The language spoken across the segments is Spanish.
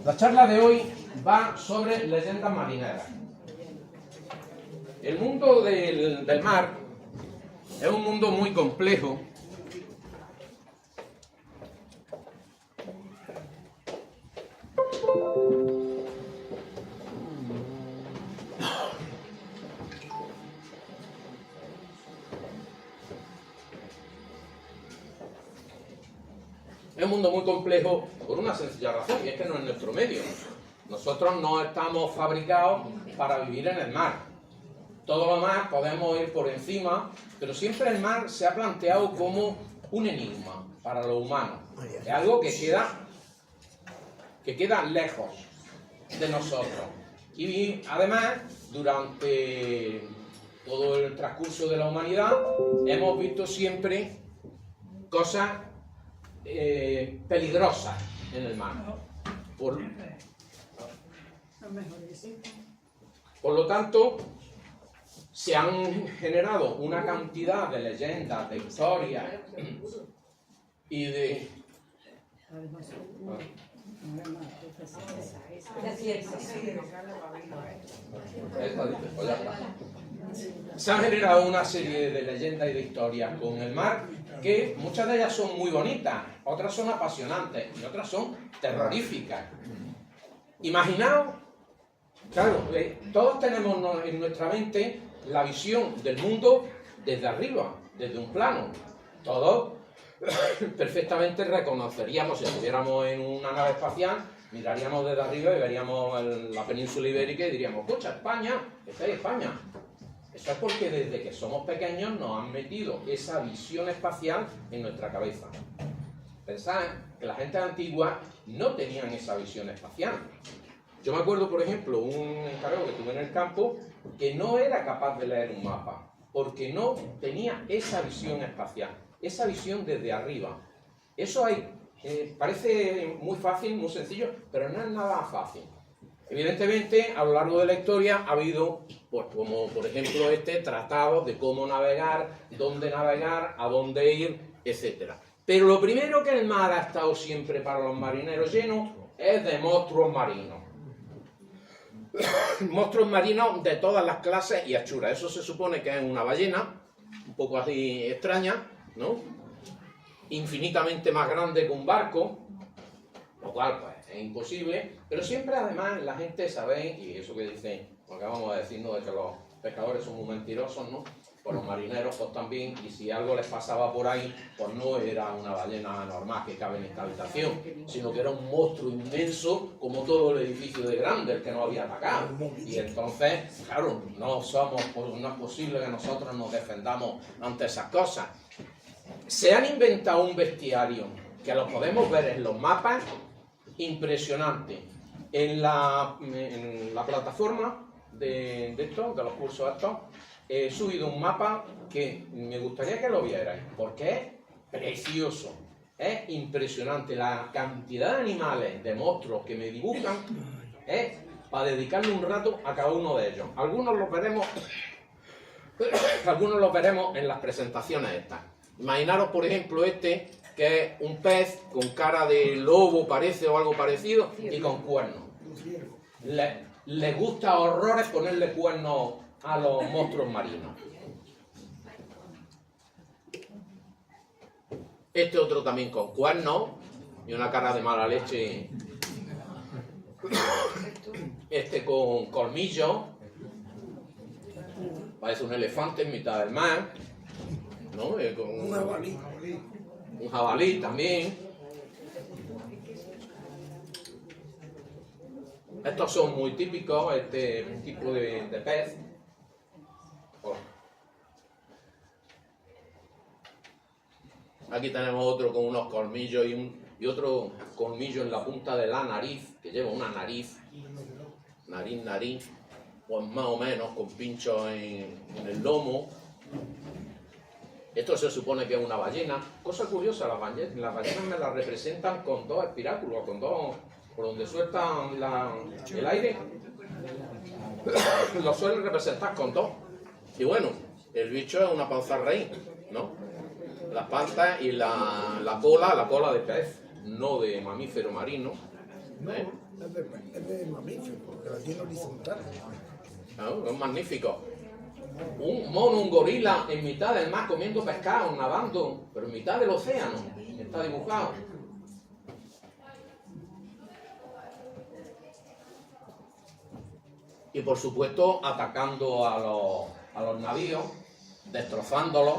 La charla de hoy va sobre leyendas marineras. El mundo del mar es un mundo muy complejo. Es un mundo muy complejo por una sencilla razón, y es que no es nuestro medio. Nosotros no estamos fabricados para vivir en el mar. Todo lo más podemos ir por encima, pero siempre el mar se ha planteado como un enigma para los humanos. Es algo que queda lejos de nosotros. Y además, durante todo el transcurso de la humanidad, hemos visto siempre cosas peligrosas en el mar. Por lo tanto, se han generado una cantidad de leyendas, de historias y de... Se han generado una serie de leyendas y de historias con el mar que muchas de ellas son muy bonitas, otras son apasionantes y otras son terroríficas. Imaginaos, claro, todos tenemos en nuestra mente la visión del mundo desde arriba, desde un plano. Todos perfectamente reconoceríamos, si estuviéramos en una nave espacial, miraríamos desde arriba y veríamos la península ibérica y diríamos, escucha, España, esta es España. Eso es porque desde que somos pequeños nos han metido esa visión espacial en nuestra cabeza. Pensad que la gente antigua no tenían esa visión espacial. Yo me acuerdo, por ejemplo, un encargado que tuve en el campo que no era capaz de leer un mapa, porque no tenía esa visión espacial, esa visión desde arriba. Eso parece muy fácil, muy sencillo, pero no es nada fácil. Evidentemente, a lo largo de la historia ha habido, pues, como por ejemplo tratados de cómo navegar, dónde navegar, a dónde ir, etc. Pero lo primero que el mar ha estado siempre para los marineros lleno es de monstruos marinos. Monstruos marinos de todas las clases y achuras. Eso se supone que es una ballena, un poco así extraña, ¿no? Infinitamente más grande que un barco, lo cual pues es imposible, pero siempre además la gente sabe, y eso que dicen, lo acabamos de decirnos de que los pescadores son muy mentirosos, ¿no? Pues los marineros pues también, y si algo les pasaba por ahí, pues no era una ballena normal que cabe en esta habitación, sino que era un monstruo inmenso, como todo el edificio de grande, el que nos había atacado. Y entonces, claro, no es posible que nosotros nos defendamos ante esas cosas. Se han inventado un bestiario, que lo podemos ver en los mapas, impresionante. En la plataforma de los cursos estos, he subido un mapa que me gustaría que lo vierais, porque es precioso, es impresionante. La cantidad de animales, de monstruos que me dibujan, es para dedicarle un rato a cada uno de ellos. Algunos los veremos en las presentaciones estas. Imaginaros, por ejemplo, que es un pez con cara de lobo, parece, o algo parecido, y con cuernos. Les gusta horrores ponerle cuernos a los monstruos marinos. Otro también con cuernos y una cara de mala leche. Con colmillos. Parece un elefante en mitad del mar, ¿no? Un jabalí también. Estos son muy típicos, este tipo de pez. Aquí tenemos otro con unos colmillos y otro colmillo en la punta de la nariz, que lleva una nariz, pues más o menos con pinchos en el lomo. Esto se supone que es una ballena. Cosa curiosa, las ballenas me las representan con dos espiráculos, con dos, por donde sueltan el aire, lo suelen representar con dos. Y bueno, el bicho es una panza raíz, ¿no? Las patas y la cola de pez, no de mamífero marino. No, es de mamífero, porque la tiene horizontal. No, es magnífico. Un mono, un gorila en mitad del mar comiendo pescado, nadando, pero en mitad del océano. Está dibujado. Y por supuesto atacando a los navíos, destrozándolos.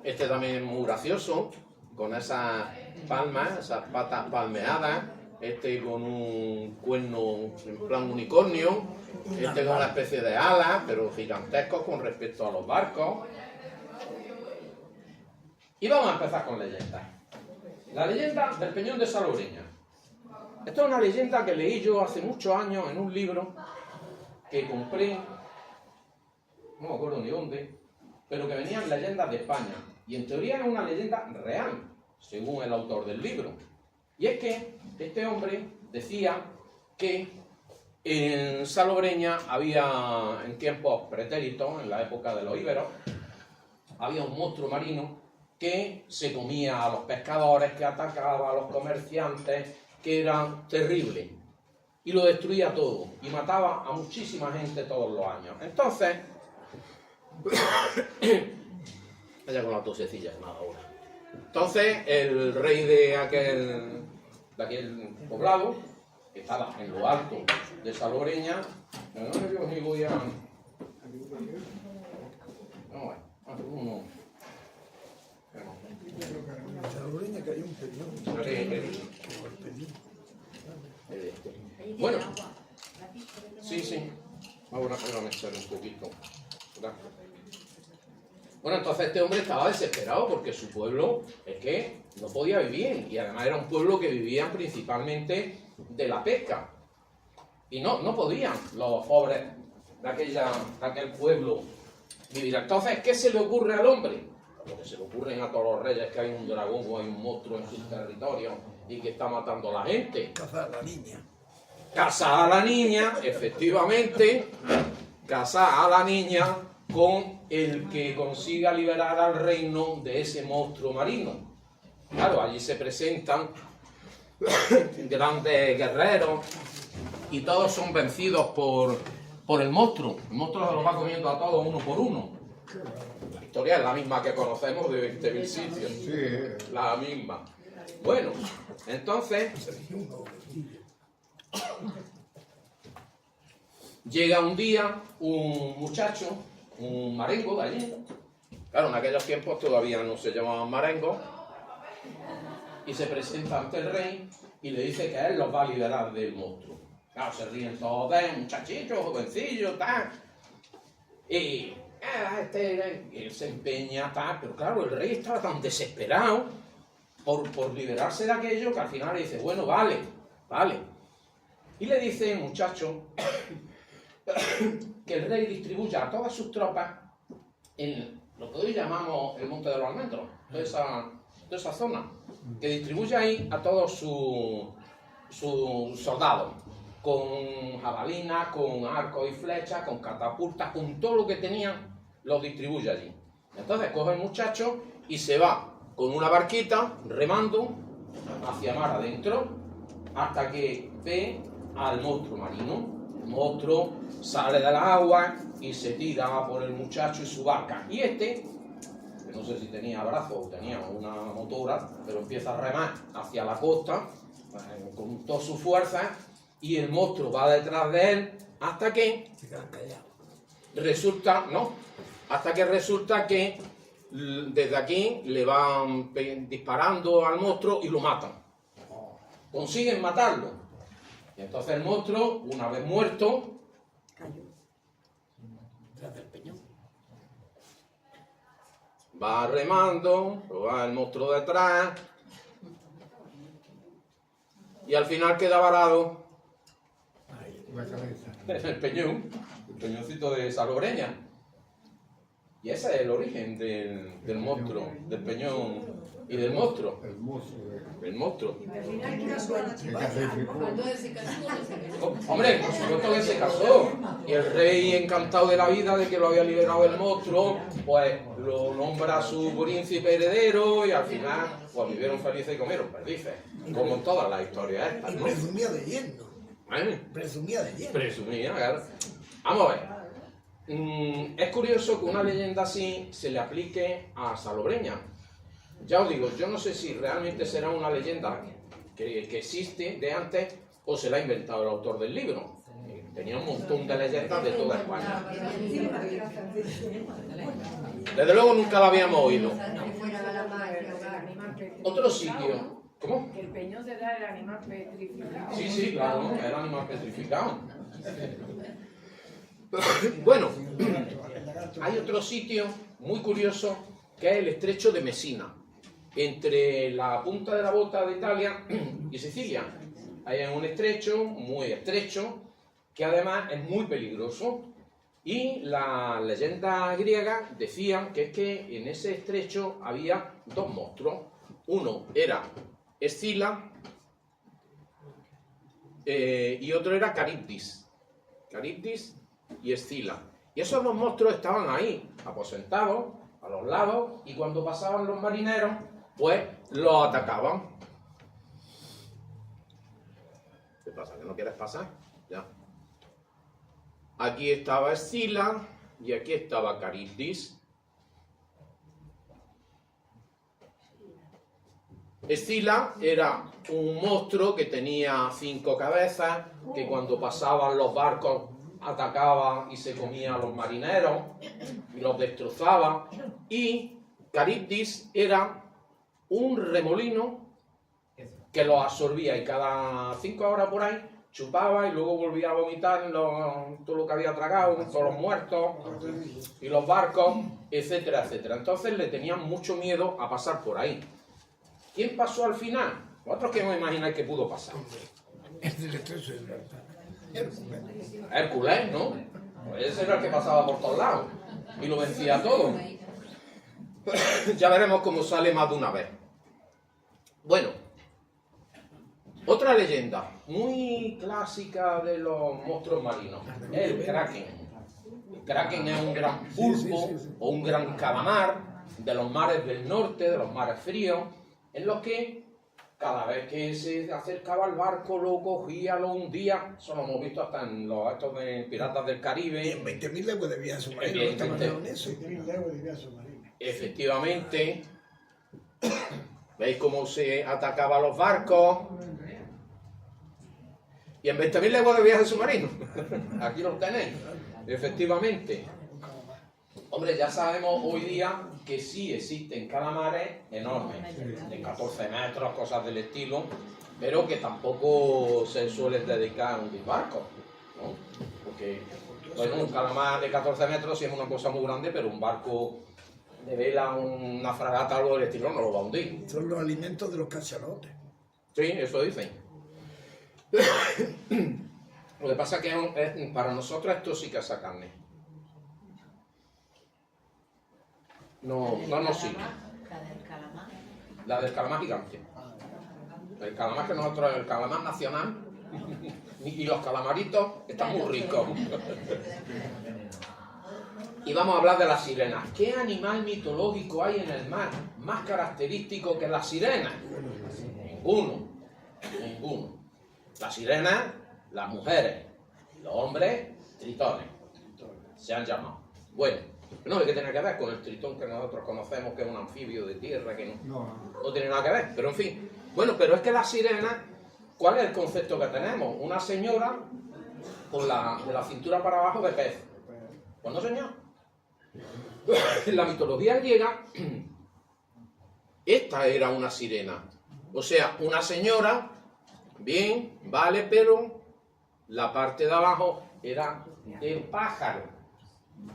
Este también es muy gracioso, con esas palmas, esas patas palmeadas. Este con un cuerno en plan unicornio. Este con una especie de alas, pero gigantescos con respecto a los barcos. Y vamos a empezar con leyendas. La leyenda del Peñón de Salobreña. Esto es una leyenda que leí yo hace muchos años en un libro que compré, no me acuerdo ni dónde, pero que venían leyendas de España. Y en teoría es una leyenda real, según el autor del libro. Y es que este hombre decía que en Salobreña había, en tiempos pretéritos, en la época de los íberos, había un monstruo marino que se comía a los pescadores, que atacaba a los comerciantes, que era terrible. Y lo destruía todo. Y mataba a muchísima gente todos los años. Entonces, vaya con la tosecilla, nada ahora. Entonces, el rey de aquel poblado, que estaba en lo alto de Salobreña, En Salobreña que hay un peñón. Bueno, sí. Ahora a echar un poquito. Bueno, entonces este hombre estaba desesperado porque su pueblo es que no podía vivir. Y además era un pueblo que vivía principalmente de la pesca. Y no podían los pobres de aquel pueblo vivir. Entonces, ¿qué se le ocurre al hombre? Lo que se le ocurren a todos los reyes, que hay un dragón o hay un monstruo en sus territorios y que está matando a la gente. Cazar a la niña. Casar a la niña, efectivamente, casar a la niña con el que consiga liberar al reino de ese monstruo marino. Claro, allí se presentan grandes guerreros y todos son vencidos por el monstruo. El monstruo se los va comiendo a todos uno por uno. La historia es la misma que conocemos de 20.000 sitios. Sí. La misma. Bueno, entonces llega un día un muchacho, un marengo de allí. Claro, en aquellos tiempos todavía no se llamaban marengos. Y se presenta ante el rey y le dice que él los va a liberar del monstruo. Claro, se ríen todos de él, muchachito, jovencillo, tal. Y él se empeña, tal. Pero claro, el rey estaba tan desesperado por liberarse de aquello que al final le dice, bueno, vale. Y le dice el muchacho que el rey distribuya a todas sus tropas en lo que hoy llamamos el Monte de los Almendros, toda esa zona, que distribuya ahí a todos sus soldados, con jabalinas, con arcos y flechas, con catapultas, con todo lo que tenían, los distribuye allí. Entonces coge el muchacho y se va con una barquita, remando, hacia mar adentro, hasta que ve al monstruo marino. El monstruo sale del agua y se tira por el muchacho y su barca. Y este, que no sé si tenía brazos o tenía una motora, pero empieza a remar hacia la costa con toda su fuerza y el monstruo va detrás de él hasta que resulta que desde aquí le van disparando al monstruo y lo matan. Consiguen matarlo. Y entonces el monstruo, una vez muerto, cayó tras del peñón. Va remando, va el monstruo detrás y al final queda varado La cabeza. en el peñoncito de Salobreña. Y ese es el origen del monstruo, del peñón y del monstruo. El monstruo de... El monstruo. que sacrificó. Hombre, por supuesto que se casó. Y el rey, encantado de la vida de que lo había liberado el monstruo, pues lo nombra su príncipe heredero y al final pues vivieron felices y comieron perdices. Como en todas las historias estas, Y ¿no? presumía de yerno. Presumía de yerno. Presumía, claro. Vamos a ver. Es curioso que una leyenda así se le aplique a Salobreña. Ya os digo, yo no sé si realmente será una leyenda que existe de antes o se la ha inventado el autor del libro. Tenía un montón de leyendas de toda España. Desde luego nunca la habíamos oído. Otro sitio. ¿Cómo? Que el peñón se da el animal petrificado. Sí, sí, claro, ¿no? El animal petrificado. Bueno, hay otro sitio muy curioso que es el estrecho de Messina, entre la punta de la bota de Italia y Sicilia. Hay un estrecho muy estrecho que además es muy peligroso y las leyendas griegas decían que es que en ese estrecho había dos monstruos. Uno era Escila y otro era Caribdis. Caribdis y Escila. Y esos dos monstruos estaban ahí, aposentados, a los lados, y cuando pasaban los marineros, pues los atacaban. ¿Qué pasa? ¿Que no quieres pasar? Ya. Aquí estaba Escila y aquí estaba Caribdis. Escila era un monstruo que tenía 5 cabezas, que cuando pasaban los barcos atacaba y se comía a los marineros y los destrozaba. Y Caribdis era un remolino que los absorbía y cada 5 horas por ahí chupaba y luego volvía a vomitar todo lo que había tragado, todos los muertos y los barcos, etcétera, etcétera. Entonces le tenían mucho miedo a pasar por ahí. ¿Quién pasó al final? ¿Vosotros qué os imagináis que pudo pasar? Es del estrecho de Gibraltar. Hércules, ¿no? Pues ese era el que pasaba por todos lados y lo vencía todo. Ya veremos cómo sale más de una vez. Bueno, otra leyenda muy clásica de los monstruos marinos es el Kraken. El Kraken es un gran pulpo o un gran calamar de los mares del norte, de los mares fríos, en los que cada vez que se acercaba al barco lo cogía, lo hundía. Eso lo hemos visto hasta en los actos de Piratas del Y Caribe. en 20.000 leguas de viaje submarino. Bien, ¿No está gente. basado en eso? 20.000 leguas de viaje submarino. Efectivamente, ¿veis cómo se atacaba a los barcos? Y en 20.000 leguas de viaje submarino. Aquí lo tenéis. Efectivamente. Hombre, ya sabemos hoy día que sí existen calamares enormes, de 14 metros, cosas del estilo, pero que tampoco se suelen dedicar a hundir barcos, ¿no? Porque bueno, un calamar de 14 metros sí es una cosa muy grande, pero un barco de vela, una fragata, algo del estilo, no lo va a hundir. Son los alimentos de los cachalotes. Sí, eso dicen. Lo que pasa es que para nosotros esto sí que es carne. No nos sirve. La del calamar. La del calamar gigante. El calamar que nosotros, el calamar nacional, y los calamaritos están muy ricos. Y vamos a hablar de las sirenas. ¿Qué animal mitológico hay en el mar más característico que las sirenas? Ninguno. Ninguno. Las sirenas, las mujeres. Los hombres, tritones. Se han llamado. Bueno, no hay que tener que ver con el tritón que nosotros conocemos, que es un anfibio de tierra, que no tiene nada que ver, pero en fin. Bueno, pero es que las sirenas, ¿cuál es el concepto que tenemos? Una señora con de la cintura para abajo de pez. Pues no, señor. En la mitología griega, esta era una sirena. O sea, una señora, bien, vale, pero la parte de abajo era de pájaro.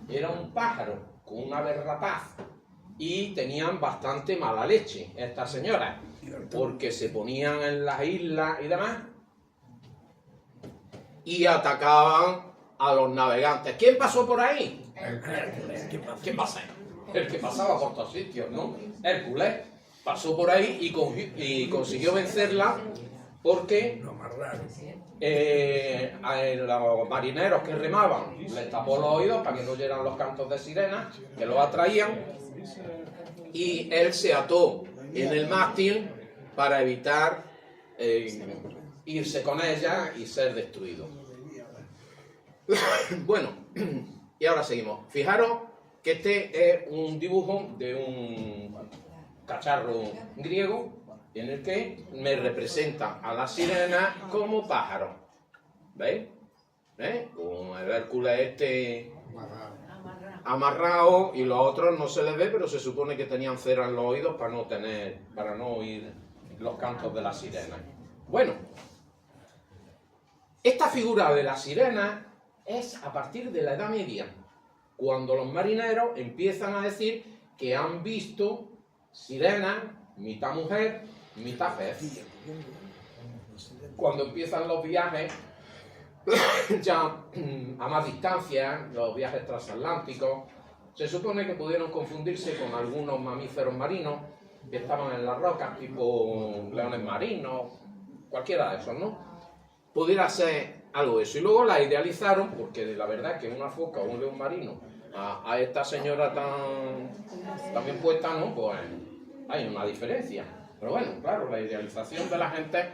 Era un pájaro con una ave rapaz y tenían bastante mala leche estas señoras, porque se ponían en las islas y demás y atacaban a los navegantes. ¿Quién pasó por ahí? Hércules. ¿Qué pasa? ¿Qué pasa? El que pasaba por todos sitios, ¿no? Hércules. pasó por ahí y consiguió vencerla porque Lo amarraron. a los marineros que remaban les tapó los oídos para que no oyeran los cantos de sirena que los atraían, y él se ató en el mástil para evitar irse con ella y ser destruido. Bueno, y ahora seguimos. Fijaros que este es un dibujo de un cacharro griego en el que me representa a la sirena como pájaro. ¿Veis? Con el Hércules este amarrado, y los otros no se les ve, pero se supone que tenían cera en los oídos para no oír los cantos de la sirena. Bueno, esta figura de la sirena es a partir de la Edad Media, cuando los marineros empiezan a decir que han visto sirenas, mitad mujer, mitad pez. Cuando empiezan los viajes ya a más distancia, los viajes transatlánticos, se supone que pudieron confundirse con algunos mamíferos marinos que estaban en las rocas, tipo leones marinos, cualquiera de esos, ¿no? Pudiera ser algo de eso. Y luego la idealizaron, porque la verdad es que una foca o un león marino a esta señora tan bien puesta, ¿no? Pues hay una diferencia. Pero bueno, claro, la idealización de la gente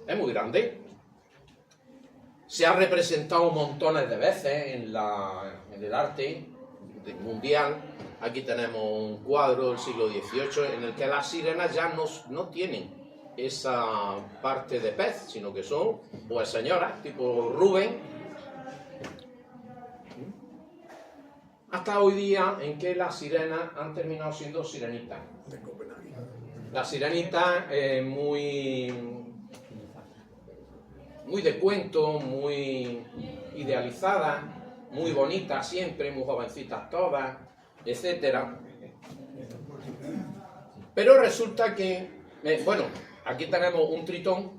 es muy grande. Se ha representado montones de veces en el arte mundial. Aquí tenemos un cuadro del siglo XVIII en el que las sirenas ya no tienen esa parte de pez, sino que son pues señoras tipo Rubén, hasta hoy día en que las sirenas han terminado siendo sirenitas. De Copenhague. La sirenita es muy de cuento, muy idealizada, muy bonita siempre, muy jovencitas todas, etcétera. Pero resulta que, bueno, aquí tenemos un tritón,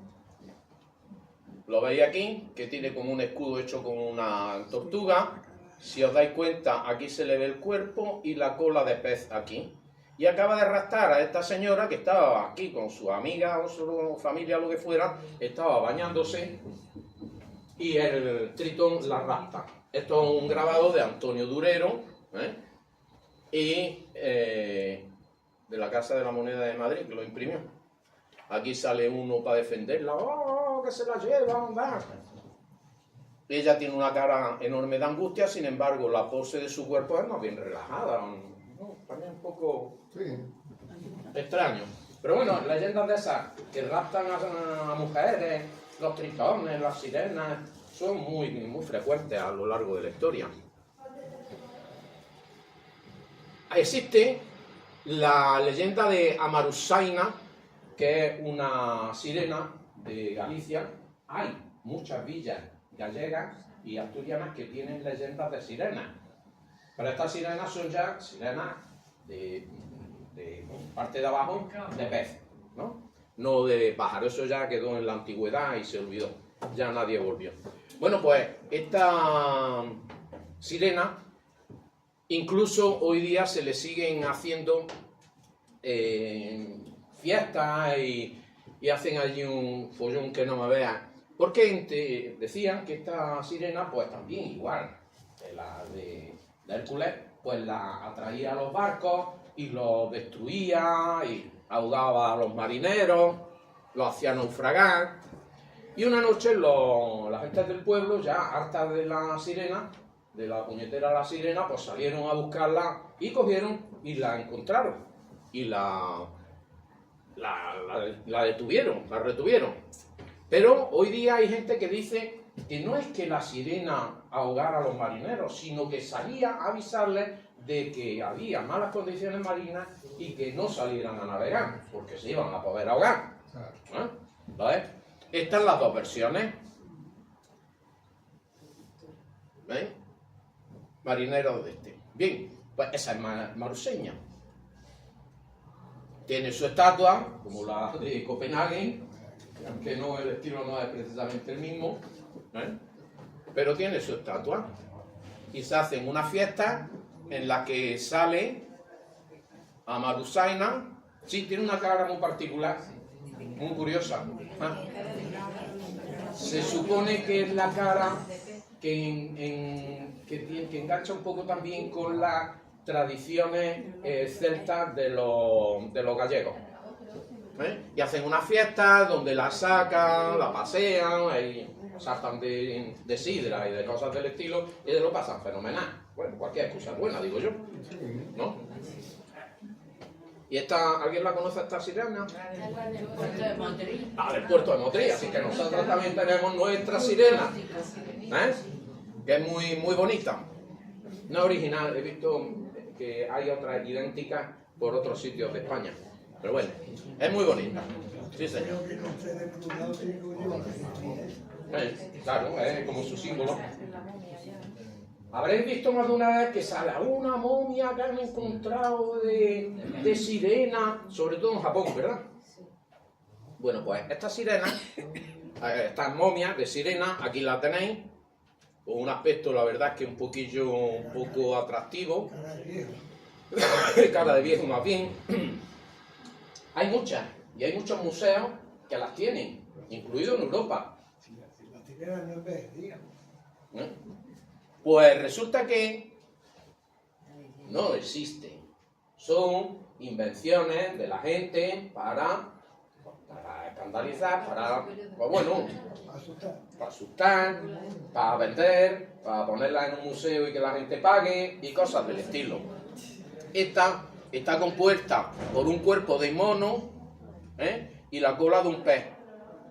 lo veis aquí, que tiene como un escudo hecho con una tortuga. Si os dais cuenta, aquí se le ve el cuerpo y la cola de pez aquí. Y acaba de raptar a esta señora que estaba aquí con su amiga o su familia, lo que fuera, estaba bañándose y el tritón la rapta. Esto es un grabado de Antonio Durero, y de la Casa de la Moneda de Madrid, que lo imprimió. Aquí sale uno para defenderla, ¡oh, que se la llevan! Ella tiene una cara enorme de angustia, sin embargo, la pose de su cuerpo es más bien relajada, ¿no? También un poco extraño. Pero bueno, leyendas de esas que raptan a mujeres, los tritones, las sirenas, son muy frecuentes a lo largo de la historia. Existe la leyenda de Amarusaina, que es una sirena de Galicia. Hay muchas villas gallegas y asturianas que tienen leyendas de sirenas. Pero estas sirenas son ya sirenas de parte de abajo de pez, ¿no? No de pájaro. Eso ya quedó en la antigüedad y se olvidó. Ya nadie volvió. Bueno, pues esta sirena, incluso hoy día se le siguen haciendo fiestas y hacen allí un follón que no me vean. Porque decían que esta sirena, pues también igual que la de Hércules, pues la atraía a los barcos y los destruía y ahogaba a los marineros, los hacía naufragar. Y una noche la gente del pueblo, ya hartas de la sirena, de la puñetera de la sirena, pues salieron a buscarla y cogieron y la encontraron. Y la detuvieron, la retuvieron. Pero hoy día hay gente que dice que no es que la sirena ahogara a los marineros, sino que salía a avisarles de que había malas condiciones marinas y que no salieran a navegar, porque se iban a poder ahogar. ¿Ves? Estas son las dos versiones. ¿Veis? Marineros de este. Bien, pues esa es maruseña. Tiene su estatua, como la de Copenhague, aunque no, el estilo no es precisamente el mismo, pero tiene su estatua. Y se hacen una fiesta en la que sale Amarusaina Sí, tiene una cara muy particular, muy curiosa. Ah. Se supone que es la cara que engancha un poco también con las tradiciones celtas de los gallegos. Y hacen una fiesta donde la sacan, la pasean, y saltan de sidra y de cosas del estilo, y ellos lo pasan fenomenal. Bueno, cualquier excusa es buena, digo yo, ¿no? ¿Y alguien la conoce, esta sirena? Ah, del puerto de Motril, así que nosotros también tenemos nuestra sirena, que es muy, muy bonita. No es original, he visto que hay otras idénticas por otros sitios de España, pero bueno, es muy bonita. Sí, señor. Claro, es como su símbolo. Habréis visto más de una vez que sale una momia que han encontrado de sirena, sobre todo en Japón, ¿verdad? Bueno, pues esta sirena, estas momias de sirena, aquí la tenéis, con un aspecto, la verdad, es que un poco atractivo, cara de viejo más bien. Hay muchas, y hay muchos museos que las tienen, incluido en Europa. La sirena no es vez, digamos. Pues resulta que no existen. Son invenciones de la gente para escandalizar, pues bueno, para asustar, para vender, para ponerla en un museo y que la gente pague y cosas del estilo. Esta está compuesta por un cuerpo de mono y la cola de un pez.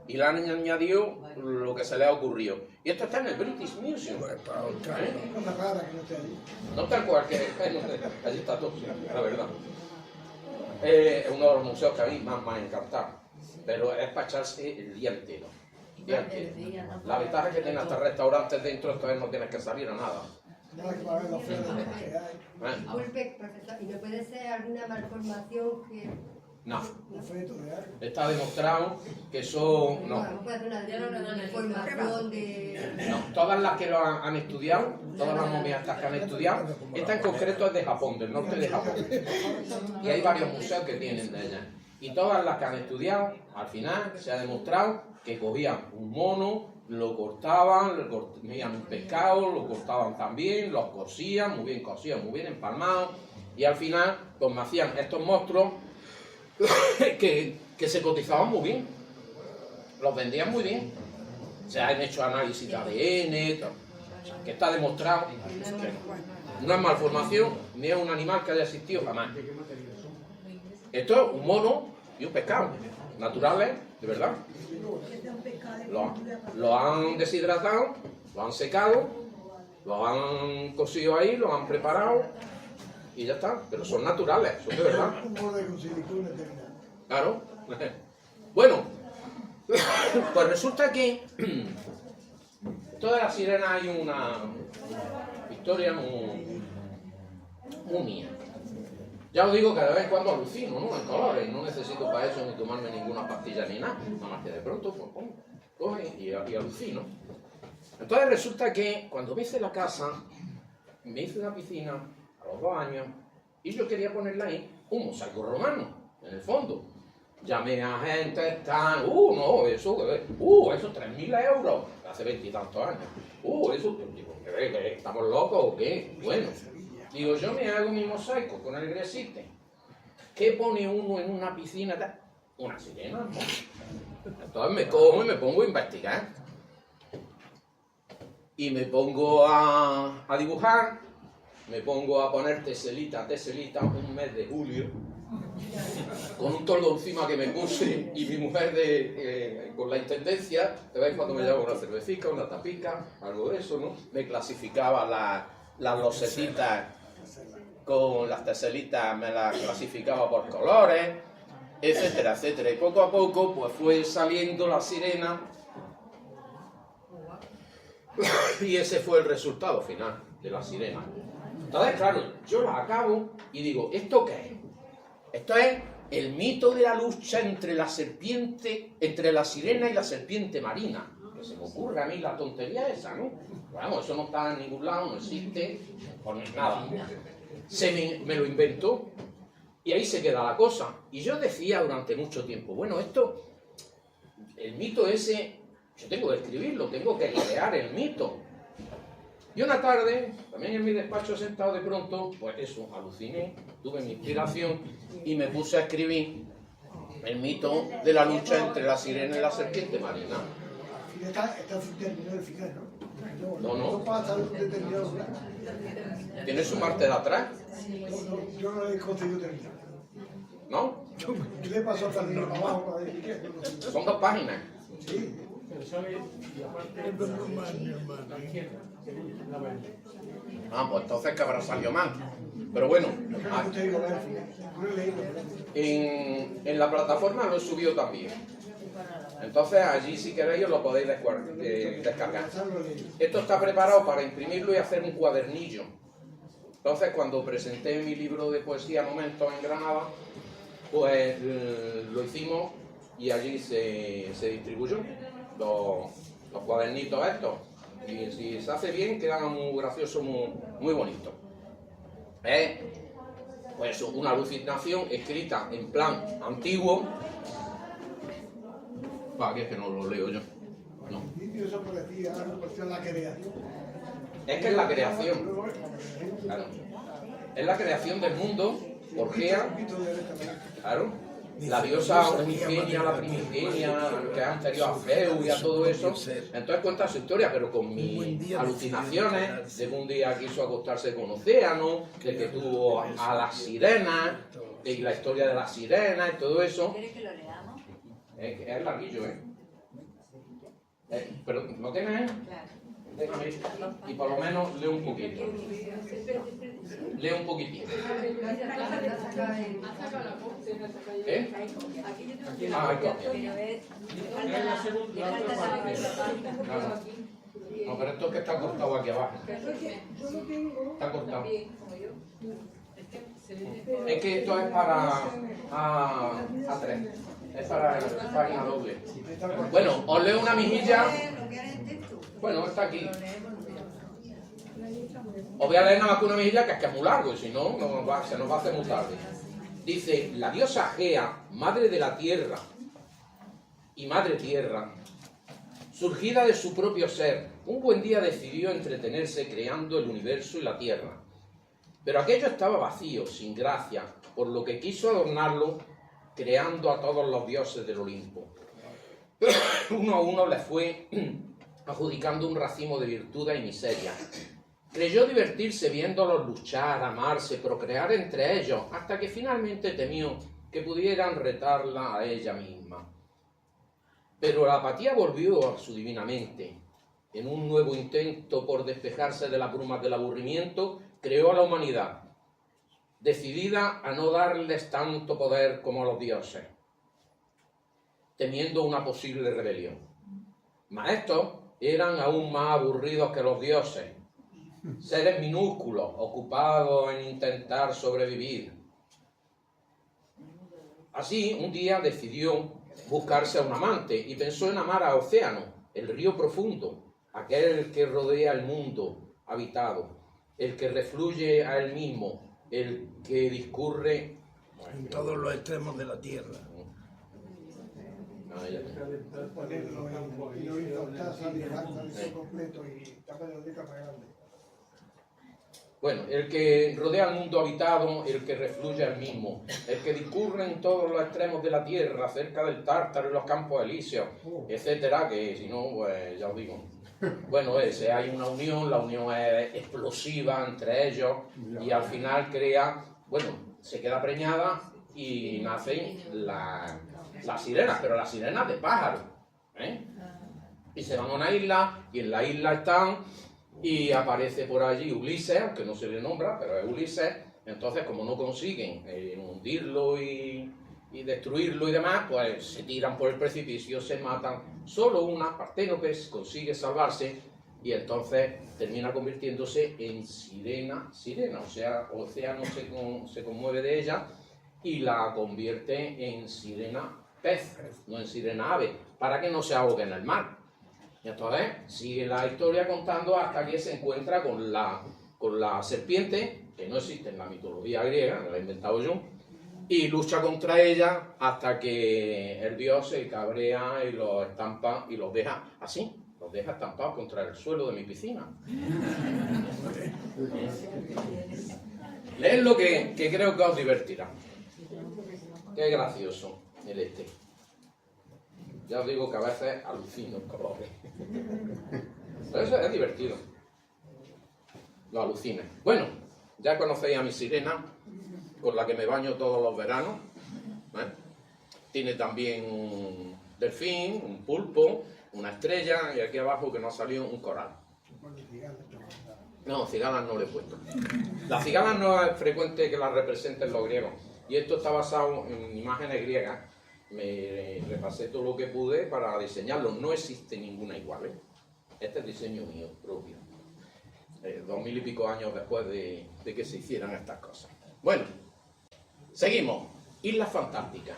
Y le han añadido lo que se le ha ocurrido. Y esto está en el British Museum. Cosa rara que no esté allí. No tal cual que allí está todo, la verdad. Es uno de los museos que a mí más me ha encantado. Pero es para echarse el día entero. La ventaja es que tiene hasta restaurantes dentro, entonces no tienes que salir a nada. Nada que para ver los feos que hay. Disculpe, profesor, ¿y me puede ser alguna malformación que...? No. Un feto de algo. Está demostrado que son... No. No puede hacer una malformación de... No, todas las que lo han estudiado, todas las momias estas que han estudiado, esta en concreto es de Japón, del norte de Japón. Y hay varios museos que tienen de ellas. Y todas las que han estudiado, al final se ha demostrado que cogían un mono, lo cortaban, cogían un pescado, lo cortaban también, los cosían, muy bien empalmados, y al final pues me hacían estos monstruos que se cotizaban muy bien, los vendían muy bien. Se han hecho análisis de ADN, o sea, que está demostrado que no es malformación ni es un animal que haya existido jamás. Esto es un mono y un pescado, naturales, de verdad. Lo han deshidratado, lo han secado, lo han cocido ahí, lo han preparado y ya está. Pero son naturales, son de verdad. Un molde con silicona terminado. Claro. Bueno, pues resulta que toda la sirena hay una historia muy mía. Ya os digo que de vez en cuando alucino, ¿no? En colores, no necesito para eso ni tomarme ninguna pastilla ni nada, nada más que de pronto pues, coge y alucino. Entonces resulta que cuando me hice la casa, me hice una piscina a los 2 años y yo quería ponerle ahí un mosaico romano, en el fondo. Llamé a gente, están, no, eso 3.000 euros, hace 20 y tantos años. Eso, digo, ¿qué? ¿Estamos locos o qué? Bueno, digo, yo me hago mi mosaico con el gresite. ¿Qué pone uno en una piscina? Una sirena. Entonces me cojo y me pongo a investigar. Y me pongo a dibujar, me pongo a poner teselita, un mes de julio, con un toldo encima que me puse, y mi mujer con la intendencia, te veis cuando me llevaba una cervecita, una tapica, algo de eso, ¿no? Me clasificaba las losetitas con las teselitas, me las clasificaba por colores, etcétera, etcétera. Y poco a poco pues fue saliendo la sirena y ese fue el resultado final de la sirena. Entonces, claro, yo la acabo y digo, ¿esto qué es? Esto es el mito de la lucha entre la serpiente, entre la sirena y la serpiente marina. Que se me ocurre a mí la tontería esa, ¿no? Bueno, eso no está en ningún lado, no existe, pues nada. Me lo invento Y ahí se queda la cosa. Y yo decía durante mucho tiempo, bueno, esto, el mito ese, yo tengo que escribirlo, tengo que crear el mito. Y una tarde, también en mi despacho sentado de pronto, pues eso, aluciné, tuve mi inspiración y me puse a escribir el mito de la lucha entre la sirena y la serpiente marina. Al final está sin término el final, ¿no? No, no. No pasa un determinado lugar. ¿Tiene su parte de atrás? Yo no lo he conseguido terminar. ¿No? ¿Qué le pasó hasta arriba abajo para decir qué? Son 2 páginas. Sí. Ah, pues entonces que habrá salido mal. Pero bueno, Yo te digo, no he leído. en la plataforma lo he subido también. Entonces allí si queréis os lo podéis descargar. Esto está preparado para imprimirlo y hacer un cuadernillo. Entonces cuando presenté mi libro de poesía Momentos en Granada, pues lo hicimos y allí se distribuyó los cuadernitos estos. Y si se hace bien quedan muy graciosos, muy bonitos. Pues una alucinación escrita en plan antiguo. ¿Para qué es que no lo leo yo? No. Y eso parecía algo parecido a la creación. Es que es la creación. Claro. Es la creación del mundo, Orgea. Claro. La diosa primigenia, la primigenia, que es anterior a Zeus y a todo eso. Entonces cuenta su historia, pero con mis alucinaciones, de que un día quiso acostarse con Océano, de que tuvo a las sirenas, y la historia de las sirenas y todo eso. ¿Quieres que lo leamos? Es larguillo, ¿eh? Pero ¿no tienes? Claro. Déjame. Y por lo menos leo un poquito. Leo un poquitín. ¿Eh? Ah, hay copia. Pero es... Le falta la... No, pero esto es que está cortado aquí abajo. Está cortado. Es que esto es para A3. Es para página doble. Bueno, os leo una mijilla. Bueno, está aquí. Os voy a leer nada más que una mejilla que es muy largo, y si no, se nos va a hacer muy tarde. Dice, la diosa Gea, madre de la tierra y madre tierra, surgida de su propio ser, un buen día decidió entretenerse creando el universo y la tierra. Pero aquello estaba vacío, sin gracia, por lo que quiso adornarlo creando a todos los dioses del Olimpo. Uno a uno le fue adjudicando un racimo de virtudes y miseria. Creyó divertirse viéndolos luchar, amarse, procrear entre ellos, hasta que finalmente temió que pudieran retarla a ella misma. Pero la apatía volvió a su divina mente. En un nuevo intento por despejarse de las brumas del aburrimiento, creó a la humanidad, decidida a no darles tanto poder como a los dioses, temiendo una posible rebelión. Mas estos eran aún más aburridos que los dioses, seres minúsculos, ocupados en intentar sobrevivir. Así, un día decidió buscarse a un amante y pensó en amar a Océano, el río profundo, aquel que rodea el mundo habitado, el que refluye a él mismo, el que discurre En todos los extremos de la tierra. Ponerlo y no importar salir completo y tapar la letra más grande. Bueno, el que rodea el mundo habitado, el que refluye al mismo, el que discurre en todos los extremos de la tierra, cerca del Tártaro y los campos elíseos, etcétera, que si no, pues ya os digo. Bueno, hay una unión, la unión es explosiva entre ellos y al final crea, bueno, se queda preñada y nacen las sirenas, pero las sirenas de pájaro, ¿eh? Y se van a una isla y en la isla están... Y aparece por allí Ulises, aunque no se le nombra, pero es Ulises. Entonces, como no consiguen hundirlo y destruirlo y demás, pues se tiran por el precipicio, se matan. Solo una, Parténope, consigue salvarse y entonces termina convirtiéndose en sirena. O sea, Océano se conmueve de ella y la convierte en sirena pez, no en sirena ave, para que no se ahogue en el mar. Y entonces sigue la historia contando hasta que se encuentra con la serpiente, que no existe en la mitología griega, me la he inventado yo, y lucha contra ella hasta que el dios se cabrea y los estampa y los deja así, los deja estampados contra el suelo de mi piscina. Leed lo que creo que os divertirá. Qué gracioso el este. Ya os digo que a veces alucino colores. Pero eso es divertido. Lo alucina. Bueno, ya conocéis a mi sirena, con la que me baño todos los veranos. Tiene también un delfín, un pulpo, una estrella y aquí abajo que nos ha salido un coral. No, cigalas no le he puesto. Las cigalas no es frecuente que las representen los griegos. Y esto está basado en imágenes griegas. Me repasé todo lo que pude para diseñarlo. No existe ninguna igual, ¿eh? Este es diseño mío propio. 2000 y pico años después de que se hicieran estas cosas. Bueno, seguimos. Islas fantásticas.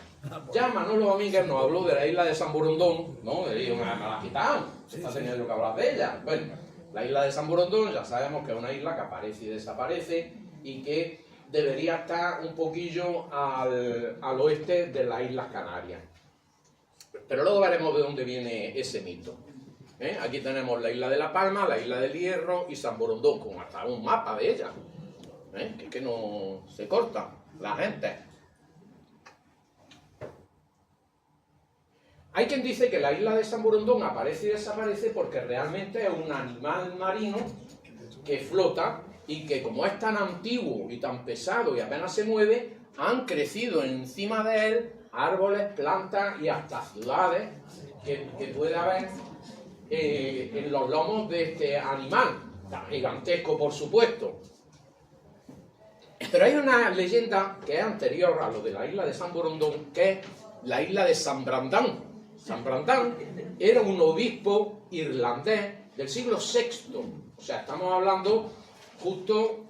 Ya Manolo Domínguez nos habló de la isla de San Borondón, ¿no? Me la ha quitado. Se está teniendo que hablar de ella. Bueno, la isla de San Borondón ya sabemos que es una isla que aparece y desaparece y que debería estar un poquillo al oeste de las Islas Canarias. Pero luego veremos de dónde viene ese mito. Aquí tenemos la isla de La Palma, la isla del Hierro y San Borondón, con hasta un mapa de ella. Que es que no se corta la gente. Hay quien dice que la isla de San Borondón aparece y desaparece porque realmente es un animal marino que flota y que como es tan antiguo y tan pesado y apenas se mueve, han crecido encima de él árboles, plantas y hasta ciudades que puede haber en los lomos de este animal, tan gigantesco por supuesto. Pero hay una leyenda que es anterior a lo de la isla de San Borondón, que es la isla de San Brandán. San Brandán era un obispo irlandés del siglo VI, o sea, estamos hablando justo,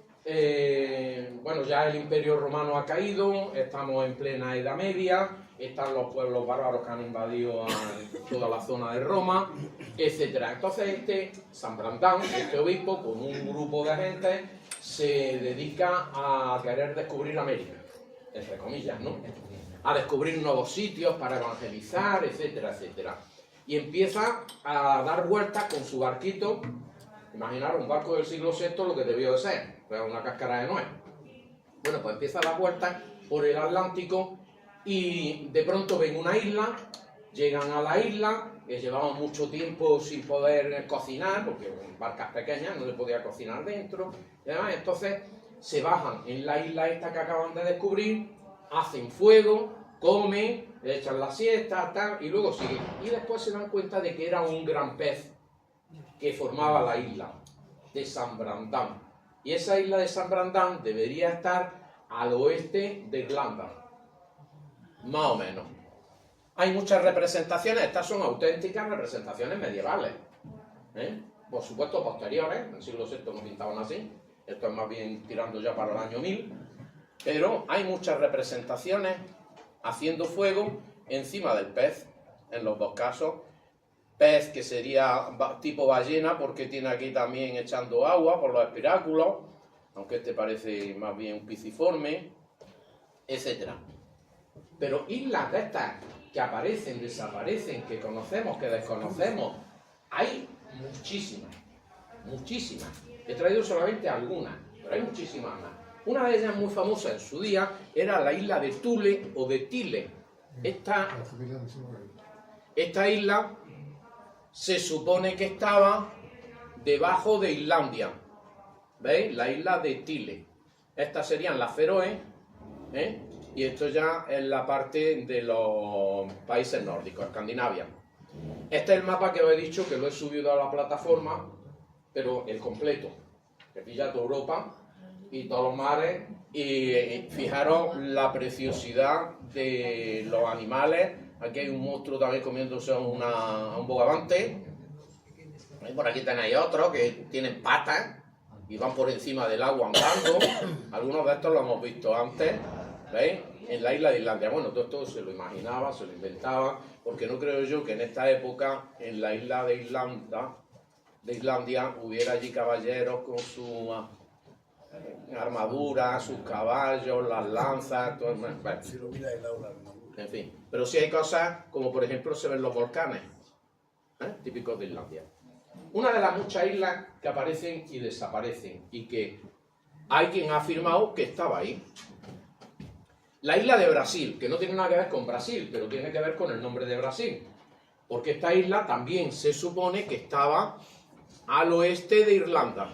bueno, ya el Imperio Romano ha caído, estamos en plena Edad Media, están los pueblos bárbaros que han invadido toda la zona de Roma, etc. Entonces San Brandán, este obispo, con un grupo de gente, se dedica a querer descubrir América, entre comillas, ¿no? A descubrir nuevos sitios para evangelizar, etcétera, etcétera. Y empieza a dar vueltas con su barquito. Imaginar un barco del siglo VI lo que debió de ser, una cáscara de nuez. Bueno, pues empieza a dar vueltas por el Atlántico y de pronto ven una isla, llegan a la isla, que llevaban mucho tiempo sin poder cocinar, porque en barcas pequeñas no se podía cocinar dentro, y además, entonces se bajan en la isla esta que acaban de descubrir, hacen fuego, comen, echan la siesta, tal, y luego siguen. Y después se dan cuenta de que era un gran pez que formaba la isla de San Brandán. Y esa isla de San Brandán debería estar al oeste de Irlanda, más o menos. Hay muchas representaciones, estas son auténticas representaciones medievales. Por supuesto posteriores, en el siglo VI no pintaban así, esto es más bien tirando ya para el año 1000. Pero hay muchas representaciones haciendo fuego encima del pez, en los dos casos. Pez que sería tipo ballena porque tiene aquí también echando agua por los espiráculos, aunque este parece más bien un pisciforme, etc. Pero islas de estas que aparecen, desaparecen, que conocemos, que desconocemos, hay muchísimas, muchísimas. He traído solamente algunas, pero hay muchísimas más. Una de ellas muy famosa en su día era la isla de Thule o de Tile. Esta isla se supone que estaba debajo de Islandia. ¿Veis? La isla de Tile. Estas serían las Feroe, y esto ya es la parte de los países nórdicos, Escandinavia. Este es el mapa que os he dicho, que lo he subido a la plataforma, pero el completo, que pilla toda Europa y todos los mares, y fijaros la preciosidad de los animales. Aquí hay un monstruo también comiéndose a un bogavante, y por aquí tenéis otros que tienen patas y van por encima del agua andando. Algunos de estos los hemos visto antes, ¿veis? En la isla de Islandia. Bueno, todo esto se lo imaginaba, se lo inventaba, porque no creo yo que en esta época en la isla de Islandia hubiera allí caballeros con su armaduras, sus caballos, las lanzas, todo, bueno, Si lo mira el aula, no. en fin. Pero sí hay cosas como por ejemplo se ven los volcanes, típicos de Islandia. Una de las muchas islas que aparecen y desaparecen y que hay quien ha afirmado que estaba ahí. La isla de Brasil, que no tiene nada que ver con Brasil, pero tiene que ver con el nombre de Brasil. Porque esta isla también se supone que estaba al oeste de Irlanda.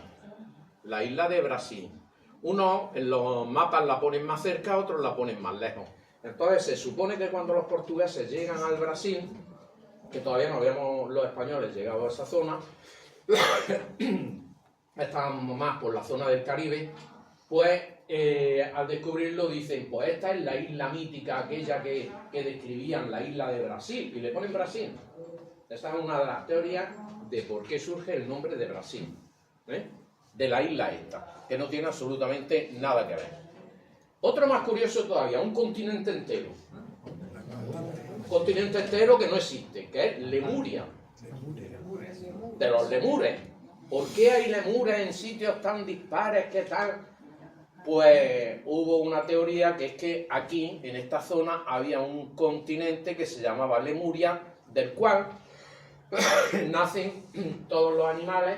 La isla de Brasil. Unos en los mapas la ponen más cerca, otros la ponen más lejos. Entonces se supone que cuando los portugueses llegan al Brasil, que todavía no habíamos los españoles llegado a esa zona, estábamos más por la zona del Caribe, pues al descubrirlo dicen, pues esta es la isla mítica, aquella que describían, la isla de Brasil, y le ponen Brasil. Esta es una de las teorías de por qué surge el nombre de Brasil, de la isla esta, que no tiene absolutamente nada que ver. Otro más curioso todavía, un continente entero. Un continente entero que no existe, que es Lemuria. De los lemures. ¿Por qué hay lemures en sitios tan dispares? ¿Qué tal? Pues hubo una teoría que es que aquí, en esta zona, había un continente que se llamaba Lemuria, del cual nacen todos los animales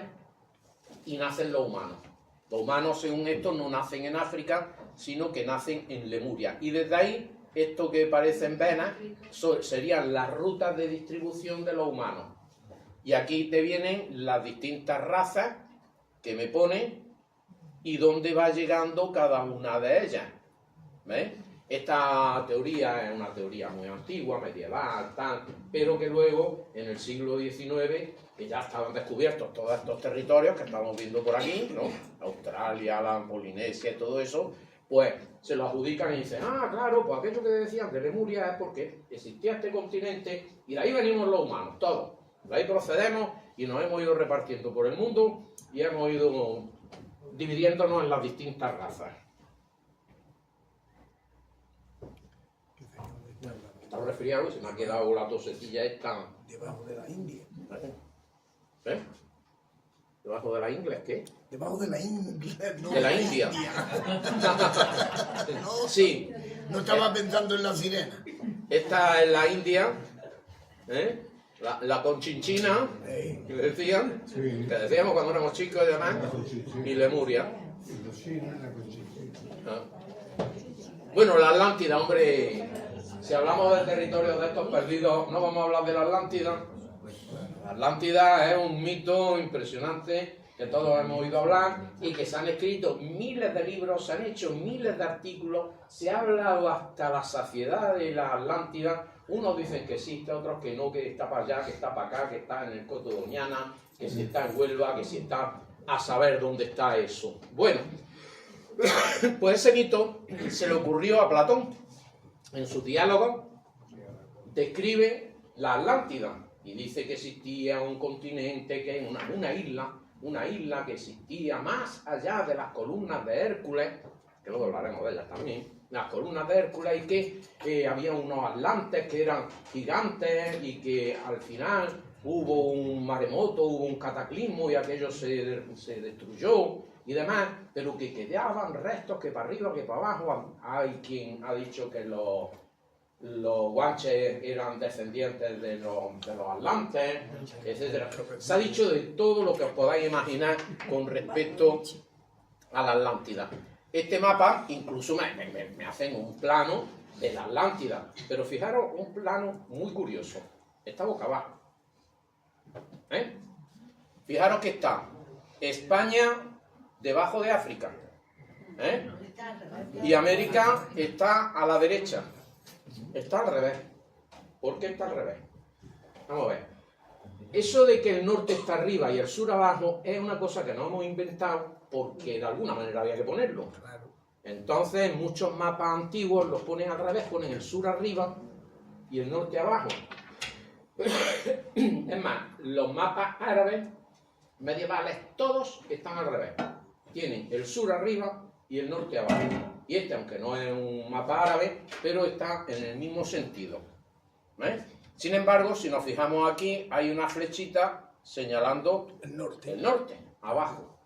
y nacen los humanos. Los humanos, según esto, no nacen en África, sino que nacen en Lemuria. Y desde ahí, esto que parecen venas, serían las rutas de distribución de los humanos. Y aquí te vienen las distintas razas que me ponen y dónde va llegando cada una de ellas. ¿Ves? Esta teoría es una teoría muy antigua, medieval, tal, pero que luego, en el siglo XIX, que ya estaban descubiertos todos estos territorios que estamos viendo por aquí, ¿no? Australia, la Polinesia y todo eso, pues se lo adjudican y dicen, ah, claro, pues aquello que decían de Lemuria es porque existía este continente y de ahí venimos los humanos, todos. De ahí procedemos y nos hemos ido repartiendo por el mundo y hemos ido dividiéndonos en las distintas razas. Estaba resfriado y se me ha quedado la tosecilla esta. Debajo de la India. ¿Eh? ¿Debajo de la India qué? Debajo de la India. No, ¿De la India? No, Sí. no estaba pensando en la sirena. Esta es la India, ¿eh? La conchinchina, Sí. que decían, Sí. que decíamos cuando éramos chicos y demás, y Lemuria. Ah. Bueno, la Atlántida, hombre, si hablamos de territorios de estos perdidos, no vamos a hablar de la Atlántida. La Atlántida es un mito impresionante que todos hemos oído hablar y que se han escrito miles de libros, se han hecho miles de artículos, se ha hablado hasta la saciedad de la Atlántida. Unos dicen que existe, otros que no, que está para allá, que está para acá, que está en el Coto de Doñana, que si está en Huelva, que si está a saber dónde está eso. Bueno, pues ese mito se le ocurrió a Platón. En su diálogo describe la Atlántida y dice que existía un continente, que una isla que existía más allá de las columnas de Hércules, que luego hablaremos de ellas también, las columnas de Hércules, y que había unos atlantes que eran gigantes y que al final hubo un maremoto, hubo un cataclismo y aquello se destruyó y demás, pero que quedaban restos que para arriba, que para abajo. Hay quien ha dicho que los guanches eran descendientes de los atlantes, etc. Se ha dicho de todo lo que os podáis imaginar con respecto a la Atlántida. Este mapa incluso me hacen un plano de la Atlántida, pero fijaros, un plano muy curioso. Está boca abajo. Fijaros que está España debajo de África, y América está a la derecha. Está al revés. ¿Por qué está al revés? Vamos a ver. Eso de que el norte está arriba y el sur abajo es una cosa que no hemos inventado porque de alguna manera había que ponerlo. Entonces muchos mapas antiguos los ponen al revés, ponen el sur arriba y el norte abajo. Es más, los mapas árabes medievales todos están al revés. Tienen el sur arriba y el norte abajo. Y este, aunque no es un mapa árabe, pero está en el mismo sentido. Sin embargo, si nos fijamos aquí, hay una flechita señalando El norte. el norte, abajo.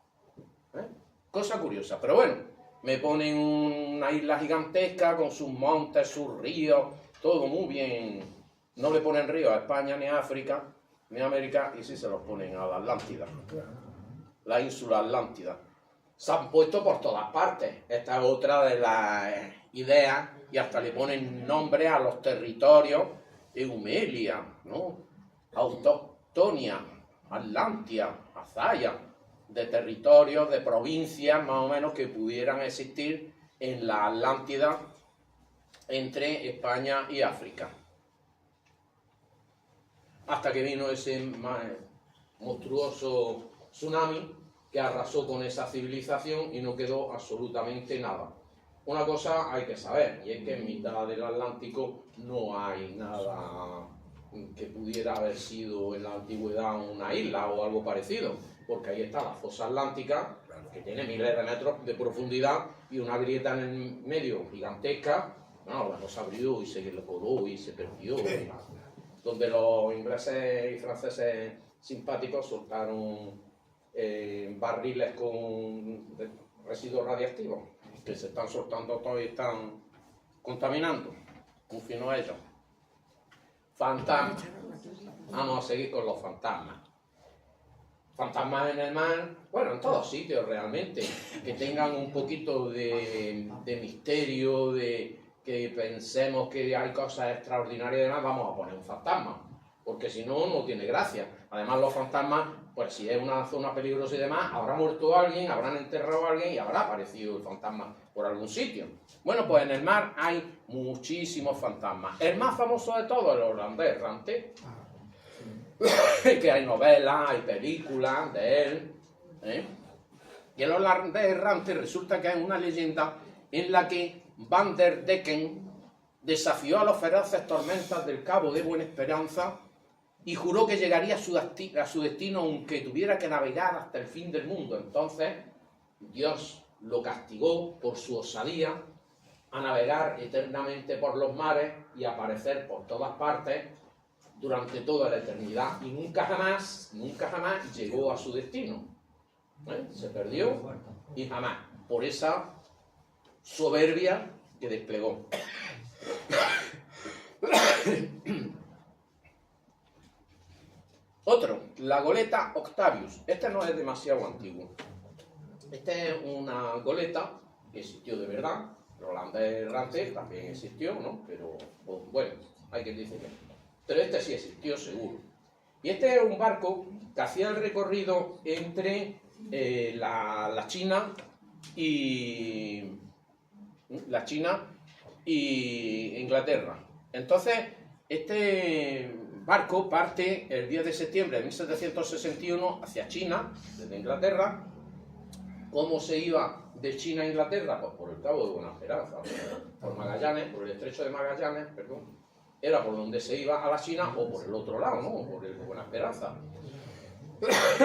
Cosa curiosa, pero bueno, me ponen una isla gigantesca con sus montes, sus ríos, todo muy bien. No le ponen ríos a España ni a África, ni a América, y sí se los ponen a la Atlántida, la ínsula Atlántida. Se han puesto por todas partes. Esta es otra de las ideas, y hasta le ponen nombre a los territorios: Eumelia, ¿no? Autoctonia, Atlantia, Azaya, de territorios, de provincias más o menos que pudieran existir en la Atlántida entre España y África. Hasta que vino ese monstruoso tsunami que arrasó con esa civilización y no quedó absolutamente nada. Una cosa hay que saber, y es que en mitad del Atlántico no hay nada que pudiera haber sido en la antigüedad una isla o algo parecido, porque ahí está la fosa atlántica, que tiene miles de metros de profundidad y una grieta en el medio gigantesca. Bueno, la cosa abrió y se coló y se perdió, donde los ingleses y franceses simpáticos soltaron barriles con residuos radiactivos que se están soltando todos y están contaminando. Un fino a ellos. Fantasmas. Vamos a seguir con los fantasmas. Fantasmas en el mar, bueno, en todos sitios realmente, que tengan un poquito de misterio, de que pensemos que hay cosas extraordinarias y demás, vamos a poner un fantasma, porque si no, no tiene gracia. Además, los fantasmas, pues si es una zona peligrosa y demás, habrá muerto alguien, habrán enterrado a alguien y habrá aparecido el fantasma por algún sitio. Bueno, pues en el mar hay muchísimos fantasmas. El más famoso de todos, el holandés errante, que hay novelas, hay películas de él, Y el holandés errante resulta que hay una leyenda en la que Van der Decken desafió a los feroces tormentas del Cabo de Buena Esperanza y juró que llegaría a su destino aunque tuviera que navegar hasta el fin del mundo. Entonces Dios lo castigó por su osadía a navegar eternamente por los mares y aparecer por todas partes durante toda la eternidad, y nunca jamás llegó a su destino. Se perdió y jamás, por esa soberbia que desplegó. Otro, la goleta Octavius. Este no es demasiado antiguo. Este es una goleta que existió de verdad. El holandés errante también existió, ¿no? Pero bueno, hay quien dice que no. Pero este sí existió seguro. Y este es un barco que hacía el recorrido entre la China y Inglaterra. Entonces, este barco parte el 10 de septiembre de 1761 hacia China, desde Inglaterra. ¿Cómo se iba de China a Inglaterra? Pues por el Cabo de Buena Esperanza, por Magallanes, por el Estrecho de Magallanes, perdón. Era por donde se iba a la China o por el otro lado, ¿no? Por el de Buena Esperanza.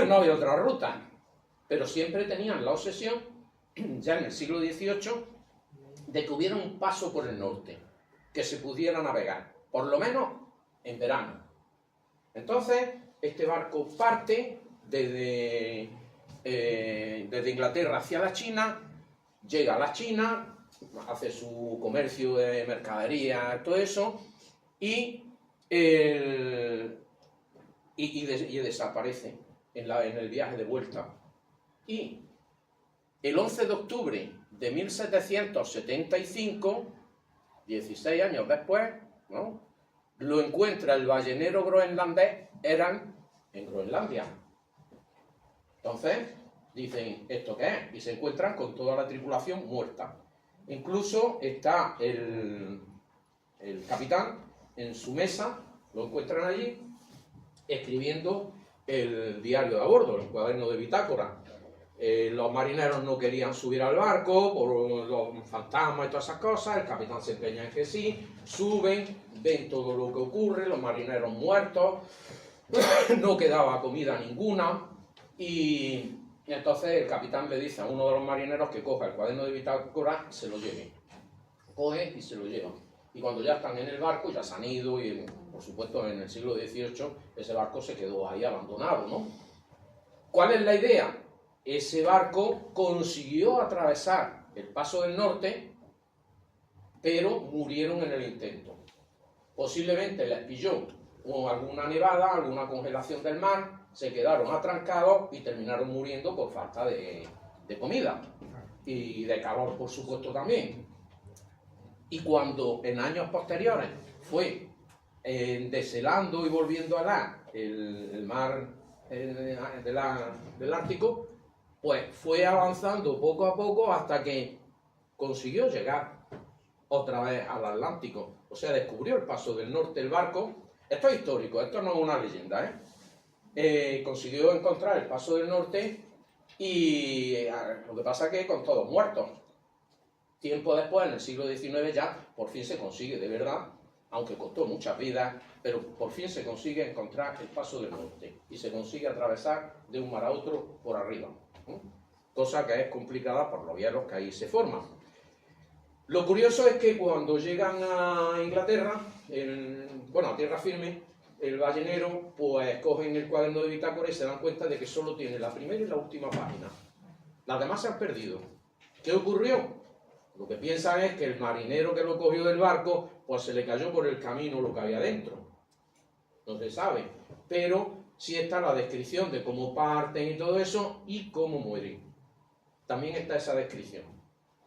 No había otra ruta. Pero siempre tenían la obsesión, ya en el siglo XVIII, de que hubiera un paso por el norte, que se pudiera navegar, por lo menos en verano. Entonces, este barco parte desde Inglaterra hacia la China, llega a la China, hace su comercio de mercadería, todo eso, y desaparece en el viaje de vuelta. Y el 11 de octubre de 1775, 16 años después, ¿no?, lo encuentra el ballenero groenlandés Eran en Groenlandia. Entonces dicen, ¿esto qué es? Y se encuentran con toda la tripulación muerta. Incluso está el capitán en su mesa, lo encuentran allí, escribiendo el diario de a bordo, el cuaderno de bitácora. Los marineros no querían subir al barco por los fantasmas y todas esas cosas. El capitán se empeña en que sí, suben, ven todo lo que ocurre, los marineros muertos, no quedaba comida ninguna, y entonces el capitán le dice a uno de los marineros que coja el cuaderno de bitácora y se lo lleve. Coge y se lo lleva. Y cuando ya están en el barco, ya se han ido, y por supuesto en el siglo XVIII ese barco se quedó ahí abandonado, ¿no? ¿Cuál es la idea? ese barco consiguió atravesar el Paso del Norte, pero murieron en el intento. Posiblemente les pilló alguna nevada, alguna congelación del mar, se quedaron atrancados y terminaron muriendo por falta de comida y de calor, por supuesto, también. Y cuando en años posteriores fue deshelando y volviendo a dar el mar del Ártico, pues fue avanzando poco a poco hasta que consiguió llegar otra vez al Atlántico. O sea, descubrió el Paso del Norte el barco. Esto es histórico, esto no es una leyenda, consiguió encontrar el Paso del Norte y lo que pasa es que con todos muertos. Tiempo después, en el siglo XIX, ya por fin se consigue de verdad, aunque costó muchas vidas, pero por fin se consigue encontrar el Paso del Norte y se consigue atravesar de un mar a otro por arriba, cosa que es complicada por los hielos que ahí se forman. Lo curioso es que cuando llegan a Inglaterra, a tierra firme, el ballenero, pues cogen el cuaderno de bitácora y se dan cuenta de que solo tiene la primera y la última página. Las demás se han perdido. ¿Qué ocurrió? Lo que piensan es que el marinero que lo cogió del barco, pues se le cayó por el camino lo que había dentro. No se sabe. Pero sí está la descripción de cómo parten y todo eso y cómo mueren. También está esa descripción.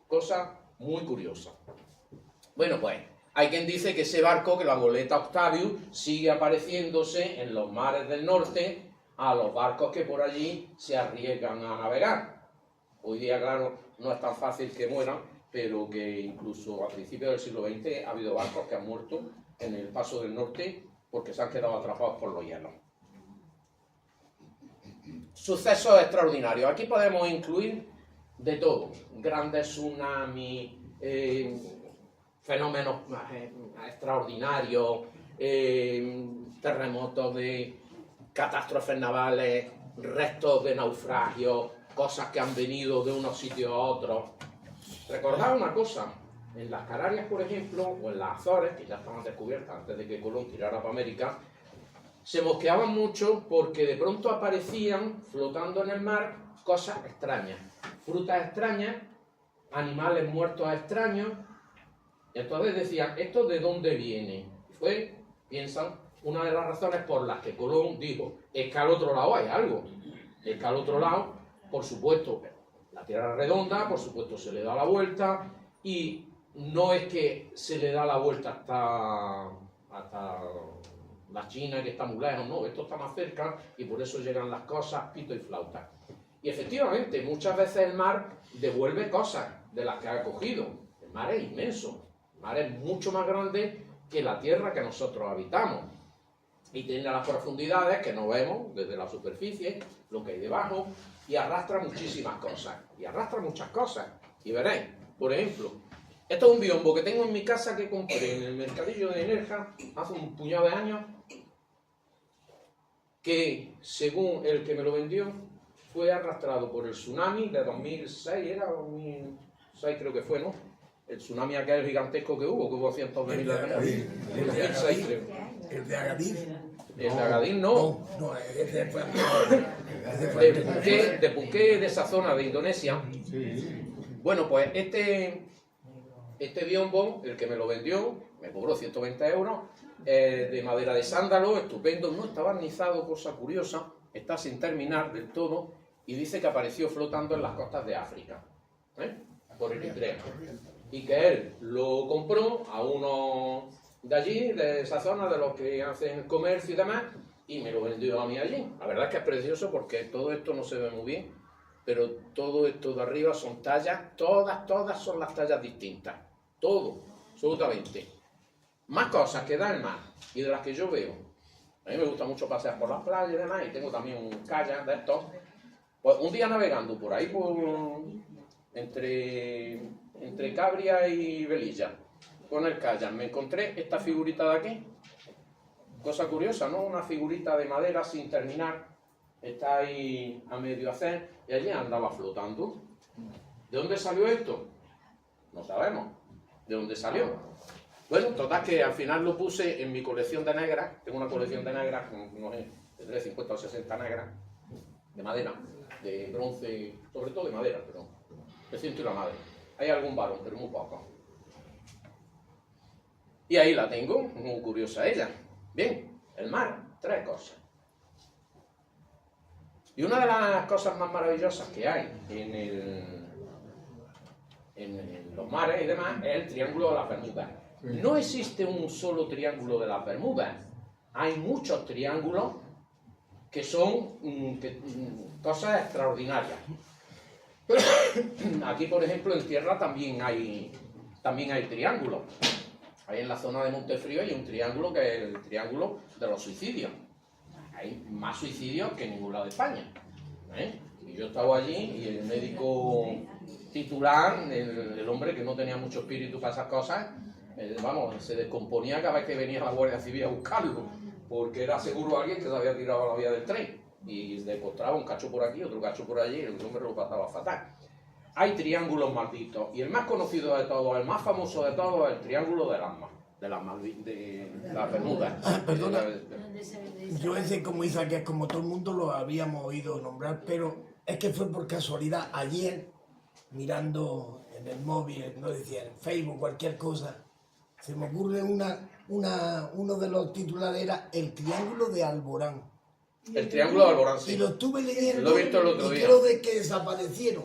Cosa muy curiosa. Bueno, pues hay quien dice que ese barco, que la goleta Octavius, sigue apareciéndose en los mares del norte a los barcos que por allí se arriesgan a navegar. Hoy día, claro, no es tan fácil que mueran, pero que incluso a principios del siglo XX ha habido barcos que han muerto en el Paso del Norte porque se han quedado atrapados por los hielos. Sucesos extraordinarios. Aquí podemos incluir de todo. Grandes tsunamis, fenómenos extraordinarios, terremotos, de catástrofes navales, restos de naufragios, cosas que han venido de unos sitios a otros. Recordad una cosa, en las Canarias, por ejemplo, o en las Azores, que ya estaban descubiertas antes de que Colón tirara para América, se mosqueaban mucho porque de pronto aparecían, flotando en el mar, cosas extrañas, frutas extrañas, animales muertos extraños. Y entonces decían, ¿esto de dónde viene? Y fue, piensan, una de las razones por las que Colón dijo, es que al otro lado hay algo. Es que al otro lado, por supuesto, la Tierra es redonda, por supuesto se le da la vuelta, y no es que se le da la vuelta hasta la China, que está muy lejos, no, esto está más cerca, y por eso llegan las cosas, pito y flauta. Y efectivamente, muchas veces el mar devuelve cosas de las que ha cogido. El mar es inmenso, el mar es mucho más grande que la Tierra que nosotros habitamos. Y tiene las profundidades que no vemos desde la superficie, lo que hay debajo, y arrastra muchísimas cosas, y arrastra muchas cosas. Y veréis, por ejemplo, esto es un biombo que tengo en mi casa que compré en el mercadillo de Nerja hace un puñado de años, que según el que me lo vendió, fue arrastrado por el tsunami de 2006, era 2006 creo que fue, ¿no? El tsunami aquel gigantesco que hubo cientos de miles de años. El de Agadir. El de Agadir. El de Agadir no. No, ese fue. De Phuket, de esa zona de Indonesia. Bueno, pues este biombo, el que me lo vendió, me cobró 120 euros, de madera de sándalo, estupendo, no está barnizado, cosa curiosa, está sin terminar del todo, y dice que apareció flotando en las costas de África, por Eritrea. Y que él lo compró a uno de allí, de esa zona, de los que hacen comercio y demás, y me lo vendió a mí allí. La verdad es que es precioso porque todo esto no se ve muy bien, pero todo esto de arriba son tallas, todas son las tallas distintas. Todo, absolutamente. Más cosas que da el mar y de las que yo veo. A mí me gusta mucho pasear por las playas y demás, y tengo también un kayak de estos. Pues un día navegando por ahí, entre Cabria y Velilla, con el kayak, me encontré esta figurita de aquí. Cosa curiosa, ¿no? Una figurita de madera sin terminar. Está ahí a medio hacer y allí andaba flotando. ¿De dónde salió esto? No sabemos. ¿De dónde salió? Bueno, total que al final lo puse en mi colección de negras. Tengo una colección de negras, no sé, tendré 50 o 60 negras. de madera, de bronce, sobre todo de madera, pero el ciento y la madre. Hay algún varón, pero muy poco. Y ahí la tengo, muy curiosa ella. Bien, el mar, 3 cosas. Y una de las cosas más maravillosas que hay en los mares y demás es el Triángulo de las Bermudas. No existe un solo Triángulo de las Bermudas. Hay muchos triángulos que son cosas extraordinarias. Aquí, por ejemplo, en tierra también hay triángulos. Ahí en la zona de Montefrío hay un triángulo que es el triángulo de los suicidios. Hay más suicidios que en ningún lado de España. Y yo estaba allí y el médico titular, el hombre que no tenía mucho espíritu para esas cosas, se descomponía cada vez que venía la Guardia Civil a buscarlo, porque era seguro alguien que se había tirado a la vía del tren y le postraba un cacho por aquí, otro cacho por allí, y el hombre lo pasaba fatal. Hay triángulos malditos, y el más conocido de todos, el más famoso de todos, es el Triángulo de las Bermudas. Perdona, yo ese, como dice que es como todo el mundo lo habíamos oído nombrar, pero es que fue por casualidad ayer, mirando en el móvil, no decía en Facebook, cualquier cosa, se me ocurre uno de los titulares era el Triángulo de Alborán. El Triángulo de Alborán, sí. Y lo estuve leyendo Lo he visto el otro y día. creo de que desaparecieron.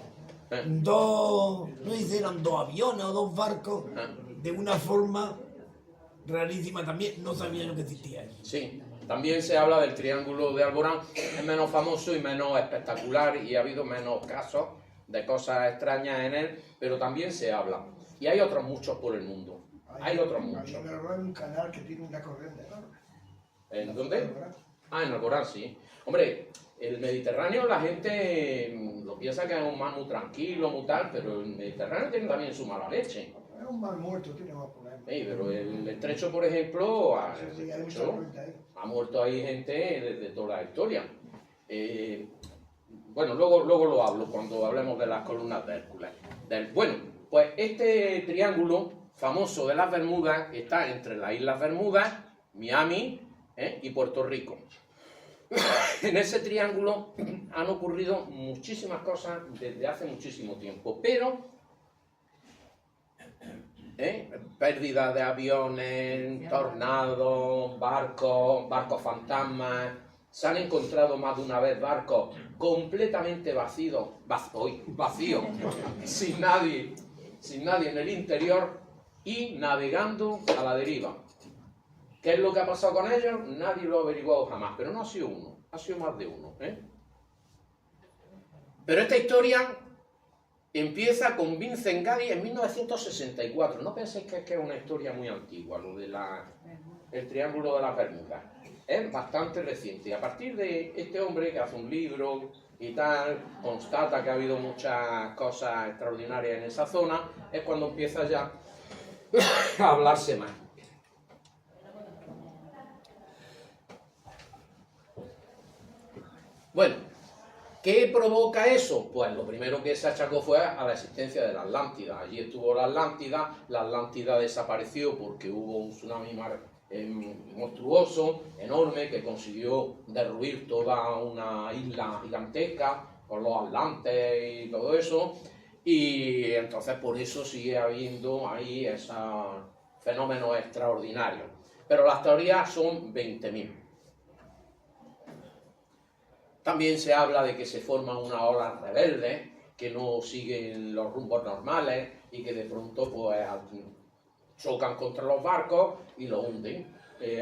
No sé, eran 2 aviones o 2 barcos, de una forma rarísima también, no sabía yo que existía eso. Sí, también se habla del Triángulo de Alborán, es menos famoso y menos espectacular y ha habido menos casos de cosas extrañas en él, pero también se habla. Y hay otros muchos por el mundo. Hay otros muchos. Hay un canal que tiene una corriente enorme. ¿En dónde? Ah, en Alborán, sí. Hombre, el Mediterráneo la gente lo piensa que es un mar muy tranquilo, muy tal, pero el Mediterráneo tiene también su mala leche. Es un mar muerto, tiene más problemas. Sí, pero el estrecho, por ejemplo, Sí, hay mucha corriente ahí. ha muerto ahí gente desde toda la historia. Bueno, luego lo hablo cuando hablemos de las columnas de Hércules. Bueno, pues este triángulo famoso de las Bermudas está entre las Islas Bermudas, Miami y Puerto Rico. En ese triángulo han ocurrido muchísimas cosas desde hace muchísimo tiempo, pero pérdida de aviones, tornados, barcos fantasmas. Se han encontrado más de una vez barcos completamente vacíos, sin nadie en el interior y navegando a la deriva. ¿Qué es lo que ha pasado con ellos? Nadie lo ha averiguado jamás, pero no ha sido uno, ha sido más de uno. Pero esta historia empieza con Vincent Galley en 1964. No penséis que es una historia muy antigua, lo de el Triángulo de las Bermudas. Es bastante reciente. Y a partir de este hombre que hace un libro y tal, constata que ha habido muchas cosas extraordinarias en esa zona, es cuando empieza ya a hablarse más. Bueno, ¿qué provoca eso? Pues lo primero que se achacó fue a la existencia de la Atlántida. Allí estuvo la Atlántida desapareció porque hubo un tsunami monstruoso, enorme, que consiguió derruir toda una isla gigantesca con los atlantes y todo eso, y entonces por eso sigue habiendo ahí esos fenómenos extraordinarios. Pero las teorías son 20.000. También se habla de que se forman unas olas rebeldes que no siguen los rumbos normales y que de pronto pues chocan contra los barcos y los hunden.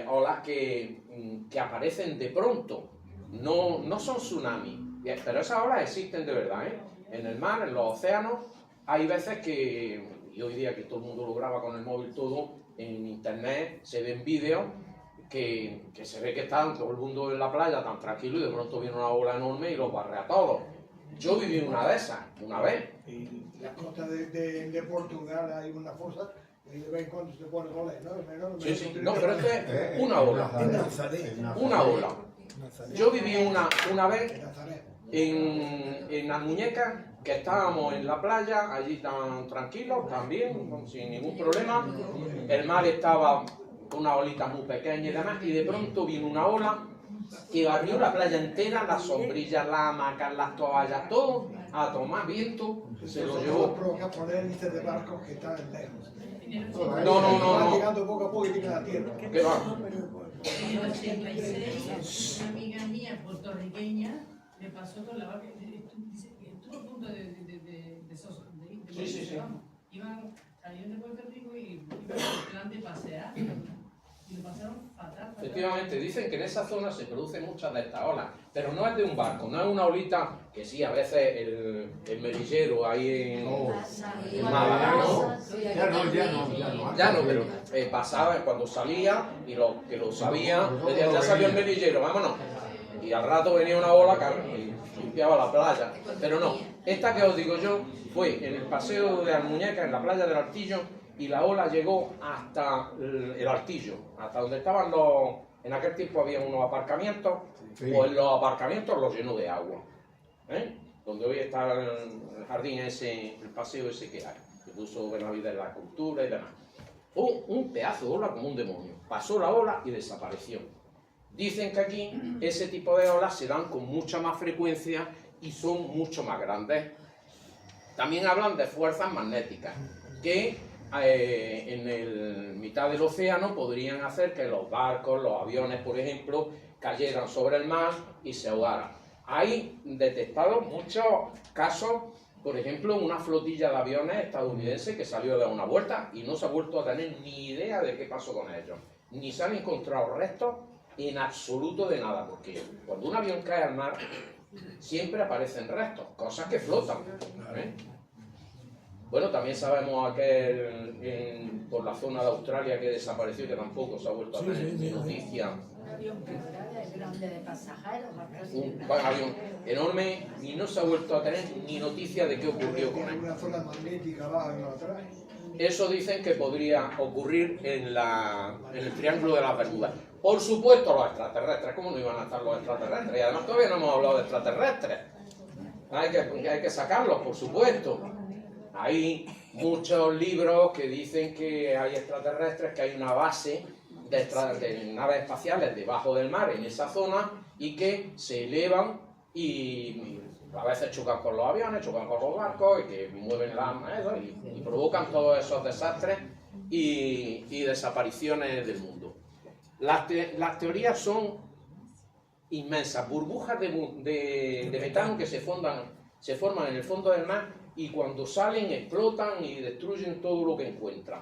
Olas que aparecen de pronto, no son tsunamis, pero esas olas existen de verdad. En el mar, en los océanos, hay veces que, y hoy día que todo el mundo lo graba con el móvil todo, en internet se ven vídeos que se ve que está todo el mundo en la playa tan tranquilo y de pronto viene una ola enorme y los barre a todos. Yo viví una de esas, una vez. Y la costa de Portugal hay una fosa y de vez en cuando se pone goles, ¿no? Sí, no, pero esto es una ola. Una ola. Yo viví una vez en las Muñecas, que estábamos en la playa, allí tan tranquilos, también, sin ningún problema. El mar estaba con una olita muy pequeña y demás, y de pronto vino una ola y barrió la playa entera, las sombrillas, las hamacas, las toallas, todo a tomar viento, se lo llevó. Provoca poner listas de barcos que están lejos. No. Va llegando poco a poco y llegan a la tierra. ¿Qué va? En el 86, una amiga mía puertorriqueña le pasó con la vaca, estuvo a punto de Sí. vamos. Salieron de Puerto Rico y iban en plan de pasear y lo pasaron fatal. Efectivamente, dicen que en esa zona se producen muchas de estas olas, pero no es de un barco, no es una olita que sí, a veces el melillero ahí en Málaga, ¿no? Ya no, pero pasaba cuando salía y lo que lo sabía, decía, ya salió el melillero, vámonos. Y al rato venía una ola y limpiaba la playa. Pero no, esta que os digo yo fue en el paseo de Almuñeca, en la playa del Altillo, y la ola llegó hasta el Altillo, hasta donde estaban en aquel tiempo había unos aparcamientos, pues los aparcamientos los llenó de agua. Donde hoy está el jardín ese, el paseo ese que hay, que puso Benavides en la cultura y demás. Un pedazo de ola como un demonio. Pasó la ola y desapareció. Dicen que aquí ese tipo de olas se dan con mucha más frecuencia y son mucho más grandes. También hablan de fuerzas magnéticas, que en el mitad del océano podrían hacer que los barcos, los aviones, por ejemplo, cayeran sobre el mar y se ahogaran. Hay detectado muchos casos, por ejemplo, una flotilla de aviones estadounidenses que salió a dar una vuelta y no se ha vuelto a tener ni idea de qué pasó con ellos. Ni se han encontrado restos en absoluto de nada, porque cuando un avión cae al mar siempre aparecen restos, cosas que flotan. Bueno, también sabemos aquel por la zona de Australia que desapareció y que tampoco se ha vuelto a tener ni noticia. Un avión grande de pasajeros. Un avión enorme y no se ha vuelto a tener ni noticia de qué ocurrió con él. Una zona magnética abajo y no atrás. Eso dicen que podría ocurrir en el Triángulo de las Bermudas. Por supuesto los extraterrestres, ¿cómo no iban a estar los extraterrestres? Y además todavía no hemos hablado de extraterrestres. Hay que sacarlos, por supuesto. Hay muchos libros que dicen que hay extraterrestres, que hay una base de naves espaciales debajo del mar en esa zona y que se elevan y a veces chocan con los aviones, chocan con los barcos y que mueven las maneras y provocan todos esos desastres y desapariciones del mundo. Las teorías son inmensas, burbujas de metano que se forman en el fondo del mar y cuando salen explotan y destruyen todo lo que encuentran.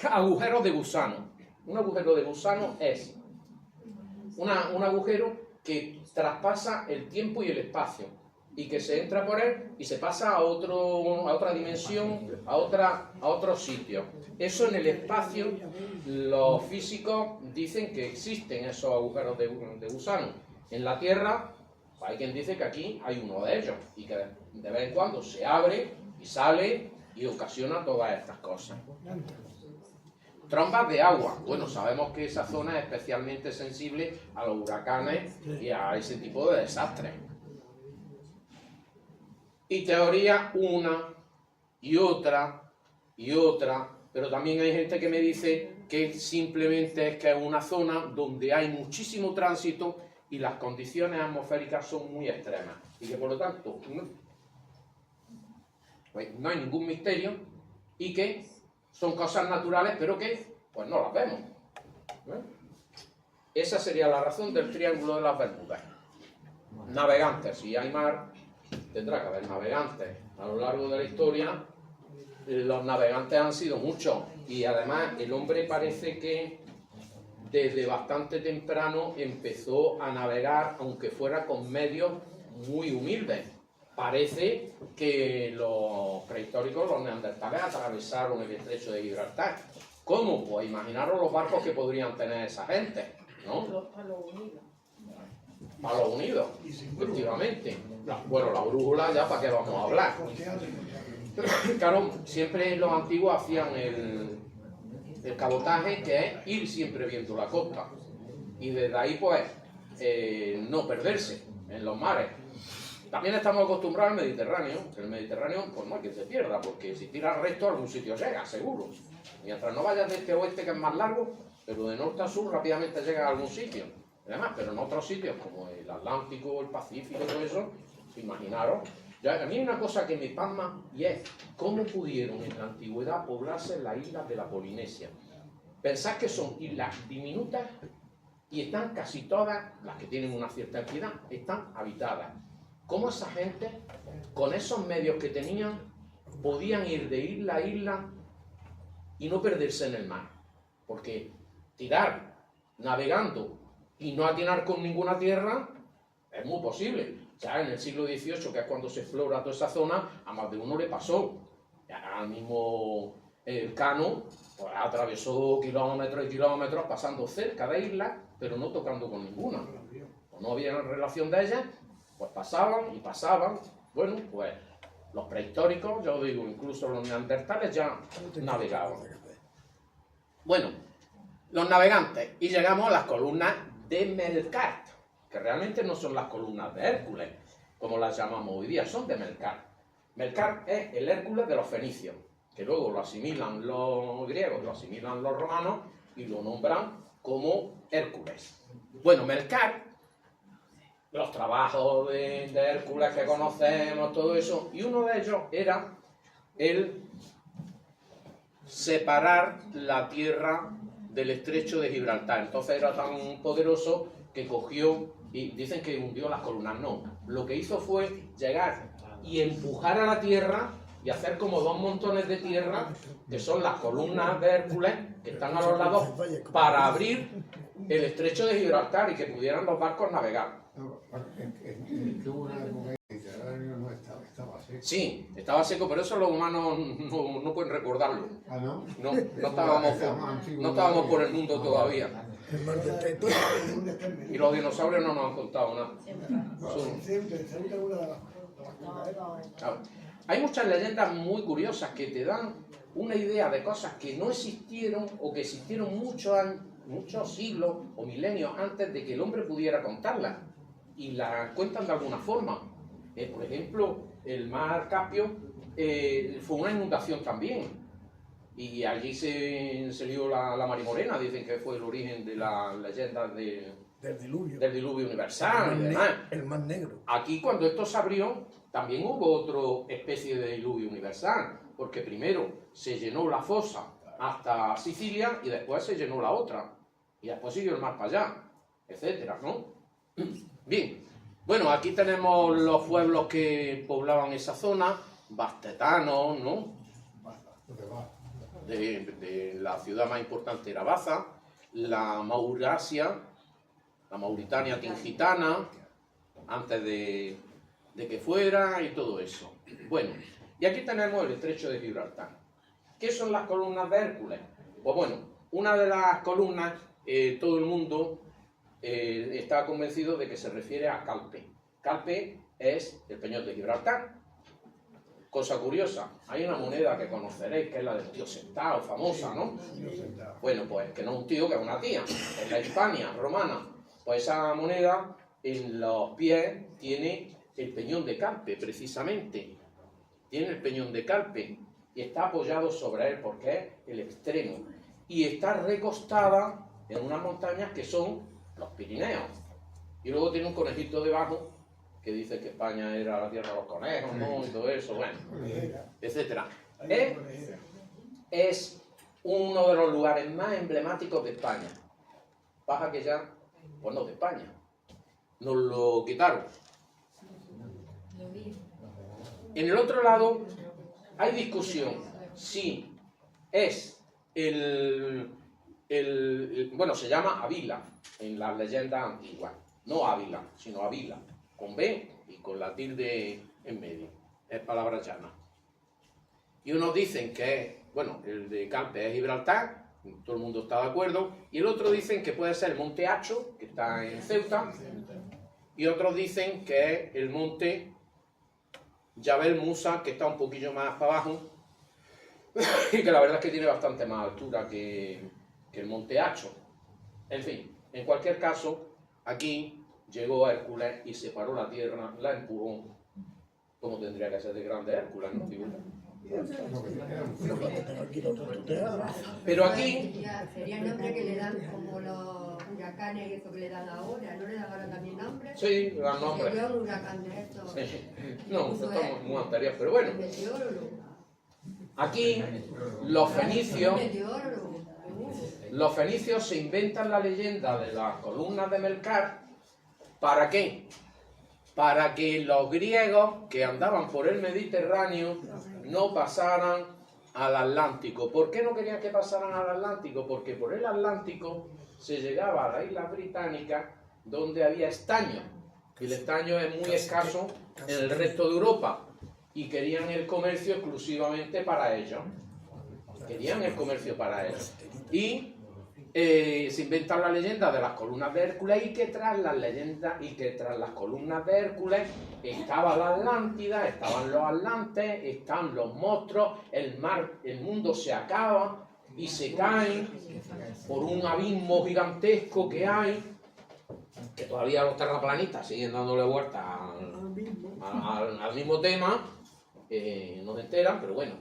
Agujeros de gusano. Un agujero de gusano es un agujero que traspasa el tiempo y el espacio y que se entra por él y se pasa a otra dimensión, a otro sitio. Eso en el espacio, los físicos dicen que existen esos agujeros de gusano. En la Tierra, hay quien dice que aquí hay uno de ellos y que de vez en cuando se abre y sale y ocasiona todas estas cosas. Trombas de agua. Bueno, sabemos que esa zona es especialmente sensible a los huracanes y a ese tipo de desastres. Y teoría una y otra, pero también hay gente que me dice que simplemente es que es una zona donde hay muchísimo tránsito y las condiciones atmosféricas son muy extremas y que por lo tanto no hay ningún misterio y que son cosas naturales pero que pues no las vemos. Esa sería la razón del Triángulo de las Bermudas. Navegantes, si hay mar tendrá que haber navegantes. A lo largo de la historia los navegantes han sido muchos y además el hombre parece que desde bastante temprano empezó a navegar, aunque fuera con medios muy humildes. Parece que los prehistóricos, los neandertales, atravesaron el estrecho de Gibraltar. ¿Cómo? Pues imaginaros los barcos que podrían tener esa gente, ¿no? Palos Unidos. Palos Unidos, efectivamente. Bueno, la brújula ya para qué vamos a hablar. Claro, siempre los antiguos hacían el cabotaje, que es ir siempre viendo la costa y desde ahí pues no perderse en los mares. También estamos acostumbrados al Mediterráneo, que el Mediterráneo pues no hay que se pierda, porque si tiras recto a algún sitio llega, seguro. Mientras no vayas de este a oeste, que es más largo, pero de norte a sur rápidamente llegas a algún sitio. demás, pero en otros sitios como el Atlántico, el Pacífico, todo eso, imaginaros. A mí hay una cosa que me pasma y es cómo pudieron en la antigüedad poblarse las islas de la Polinesia. Pensad que son islas diminutas y están casi todas, las que tienen una cierta entidad, están habitadas. ¿Cómo esa gente, con esos medios que tenían, podían ir de isla a isla y no perderse en el mar? Porque tirar navegando y no atinar con ninguna tierra es muy posible. Ya en el siglo XVIII, que es cuando se explora toda esa zona, a más de uno le pasó. Ya al mismo Cano pues, atravesó kilómetros y kilómetros pasando cerca de islas, pero no tocando con ninguna. O no había relación de ellas, pues pasaban y pasaban. Bueno, pues los prehistóricos, yo digo, incluso los neandertales ya navegaban. Bueno, los navegantes, y llegamos a las columnas de Melkart, que realmente no son las columnas de Hércules, como las llamamos hoy día, son de Melkart. Melkart es el Hércules de los fenicios, que luego lo asimilan los griegos, lo asimilan los romanos y lo nombran como Hércules. Bueno, Melkart, los trabajos de Hércules que conocemos, todo eso, y uno de ellos era el separar la tierra del estrecho de Gibraltar. Entonces era tan poderoso que cogió, y dicen que hundió las columnas, no. Lo que hizo fue llegar y empujar a la tierra y hacer como dos montones de tierra, que son las columnas de Hércules, que están a los lados, para abrir el estrecho de Gibraltar y que pudieran los barcos navegar. Que hubo una época en que el año no estaba seco. Sí, estaba seco, pero eso los humanos no pueden recordarlo. ¿Ah, no? No estábamos por el mundo todavía. El mar de Teto. Y los dinosaurios no nos han contado nada. Claro. Hay muchas leyendas muy curiosas que te dan una idea de cosas que no existieron o que existieron muchos siglos o milenios antes de que el hombre pudiera contarlas. Y las cuentan de alguna forma. Por ejemplo, el mar Caspio fue una inundación también. Y allí se lió la Marimorena, dicen que fue el origen de la leyenda del diluvio universal y demás. El mar Negro. Aquí cuando esto se abrió, también hubo otra especie de diluvio universal, porque primero se llenó la fosa hasta Sicilia y después se llenó la otra. Y después siguió el mar para allá, etcétera, ¿no? Bien, bueno, aquí tenemos los pueblos que poblaban esa zona, bastetanos, ¿no? De la ciudad más importante era Baza, la Maurasia, la Mauritania Tingitana, antes de que fuera y todo eso. Bueno, y aquí tenemos el estrecho de Gibraltar. ¿Qué son las columnas de Hércules? Pues bueno, una de las columnas, todo el mundo está convencido de que se refiere a Calpe. Calpe es el peñón de Gibraltar. Cosa curiosa, hay una moneda que conoceréis, que es la del tío sentado, famosa, ¿no? Bueno, pues que no es un tío, que es una tía. Es la Hispania romana. Pues esa moneda en los pies tiene el peñón de Calpe, precisamente. Tiene el peñón de Calpe y está apoyado sobre él porque es el extremo. Y está recostada en unas montañas que son los Pirineos. Y luego tiene un conejito debajo que dice que España era la tierra de los conejos, ¿no? Y todo eso, bueno, etcétera. Es uno de los lugares más emblemáticos de España. Pasa que ya, pues no de España, nos lo quitaron. En el otro lado hay discusión si es bueno, se llama Avila en las leyendas antiguas, no Ávila, sino Avila, con B y con la tilde en medio, es palabra llana. Y unos dicen que, bueno, el de Calpe es Gibraltar, todo el mundo está de acuerdo, y el otro dicen que puede ser el monte Hacho, que está en Ceuta, y otros dicen que es el monte Jabal Musa, que está un poquillo más para abajo, y que la verdad es que tiene bastante más altura que el monte Hacho. En fin, en cualquier caso, aquí llegó Hércules y separó la tierra, la empujó, como tendría que ser de grande Hércules, ¿no? Pero Pero aquí sería el nombre que le dan como huracanes y eso que le dan ahora, ¿no le dan ahora también nombre? Sí, le dan nombre. Sería un huracán de estos. Sí. No, esto es muy anterior, pero bueno. Meteorólogo. Aquí los fenicios, Meteorólogo. los fenicios se inventan la leyenda de las columnas de Melcar. ¿Para qué? Para que los griegos que andaban por el Mediterráneo no pasaran al Atlántico. ¿Por qué no querían que pasaran al Atlántico? Porque por el Atlántico se llegaba a las Islas Británicas donde había estaño. Y el estaño es muy escaso en el resto de Europa. Y querían el comercio exclusivamente para ellos. Querían el comercio para ellos. Y se inventa la leyenda de las columnas de Hércules y que tras las leyendas y que tras las columnas de Hércules estaba la Atlántida, estaban los atlantes, están los monstruos, el mar, el mundo se acaba y se caen por un abismo gigantesco que hay, que todavía los terraplanistas siguen dándole vuelta al mismo tema, no se enteran, pero bueno.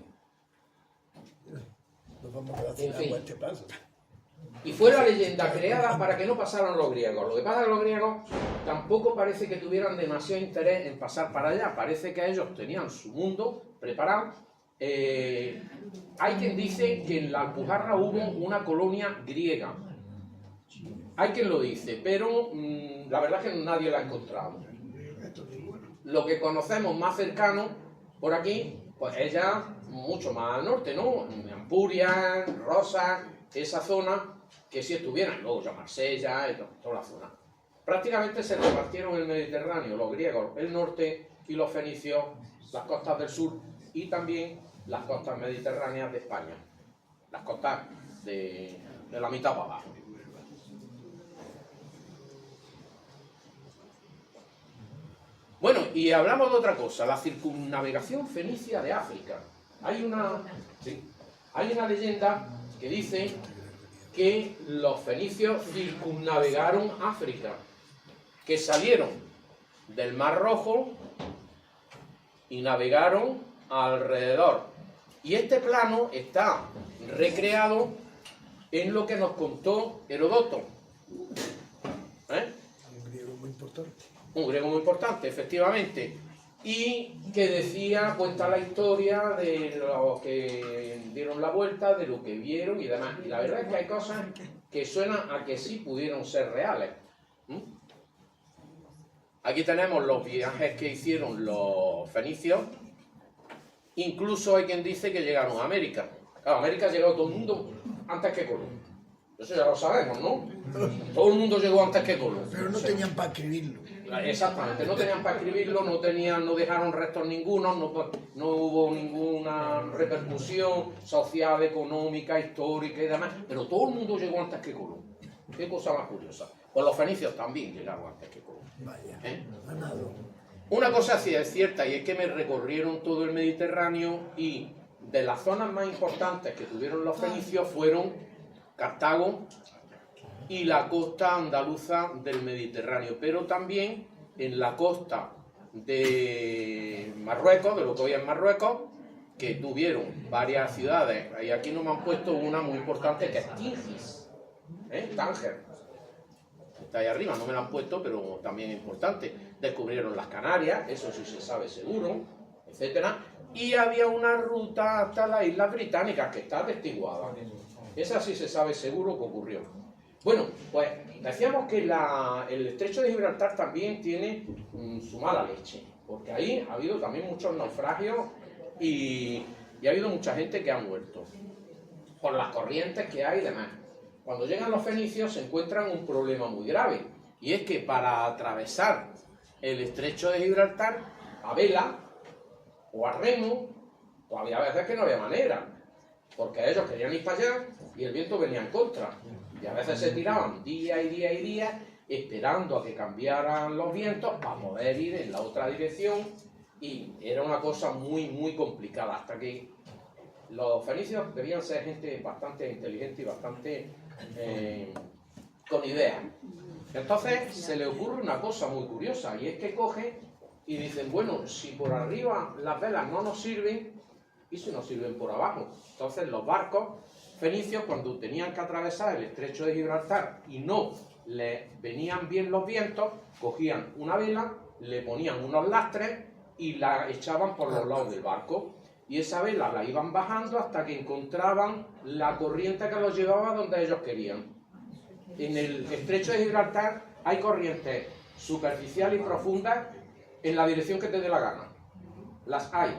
Nos vamos a hacer En fin. este paso. Y fue la leyenda creada para que no pasaran los griegos. Lo que pasa es que los griegos tampoco parece que tuvieran demasiado interés en pasar para allá. Parece que ellos tenían su mundo preparado. Hay quien dice que en la Alpujarra hubo una colonia griega. Hay quien lo dice, pero la verdad es que nadie la ha encontrado. Lo que conocemos más cercano por aquí, pues es ya mucho más al norte, ¿no? Ampuria, Rosas, esa zona que sí estuvieran, luego ya Marsella, y toda la zona. Prácticamente se repartieron el Mediterráneo, los griegos, el norte, y los fenicios, las costas del sur, y también las costas mediterráneas de España, las costas de la mitad para abajo. Bueno, y hablamos de otra cosa, la circunnavegación fenicia de África. Hay una leyenda que dice que los fenicios circunnavegaron África, que salieron del Mar Rojo y navegaron alrededor. Y este plano está recreado en lo que nos contó Heródoto. Un griego muy importante. Un griego muy importante, efectivamente. Y que decía, cuenta la historia de los que dieron la vuelta, de lo que vieron y demás. Y la verdad es que hay cosas que suenan a que sí pudieron ser reales. Aquí tenemos los viajes que hicieron los fenicios. Incluso hay quien dice que llegaron a América. Claro, a América llegó todo el mundo antes que Colón. Eso ya lo sabemos, ¿no? Todo el mundo llegó antes que Colón. Pero no tenían para escribirlo. Exactamente, no tenían para escribirlo, no dejaron restos ninguno, no hubo ninguna repercusión social, económica, histórica y demás, pero todo el mundo llegó antes que Colón. Qué cosa más curiosa. Pues los fenicios también llegaron antes que Colón. Vaya, ganado. Una cosa sí es cierta, y es que me recorrieron todo el Mediterráneo, y de las zonas más importantes que tuvieron los fenicios fueron Cartago y la costa andaluza del Mediterráneo, pero también en la costa de Marruecos, de lo que hoy es Marruecos, que tuvieron varias ciudades. Y aquí nos han puesto una muy importante que es Tingis, Tánger. Está ahí arriba, no me la han puesto, pero también es importante. Descubrieron las Canarias, eso sí se sabe seguro, etcétera. Y había una ruta hasta las Islas Británicas que está atestiguada. Esa sí se sabe seguro que ocurrió. Bueno, pues decíamos que el estrecho de Gibraltar también tiene su mala leche, porque ahí ha habido también muchos naufragios y ha habido mucha gente que ha muerto por las corrientes que hay y demás. Cuando llegan los fenicios se encuentran un problema muy grave, y es que para atravesar el estrecho de Gibraltar a vela o a remo, todavía a veces que no había manera, porque ellos querían ir para allá y el viento venía en contra. Y a veces se tiraban día y día y día esperando a que cambiaran los vientos para poder ir en la otra dirección, y era una cosa muy, muy complicada, hasta que los fenicios debían ser gente bastante inteligente y bastante con ideas. Entonces se le ocurre una cosa muy curiosa, y es que cogen y dicen, bueno, si por arriba las velas no nos sirven, ¿y si nos sirven por abajo? Entonces los barcos fenicios, cuando tenían que atravesar el estrecho de Gibraltar y no le venían bien los vientos, cogían una vela, le ponían unos lastres y la echaban por los lados del barco. Y esa vela la iban bajando hasta que encontraban la corriente que los llevaba donde ellos querían. En el estrecho de Gibraltar hay corrientes superficiales y profundas en la dirección que te dé la gana. Las hay.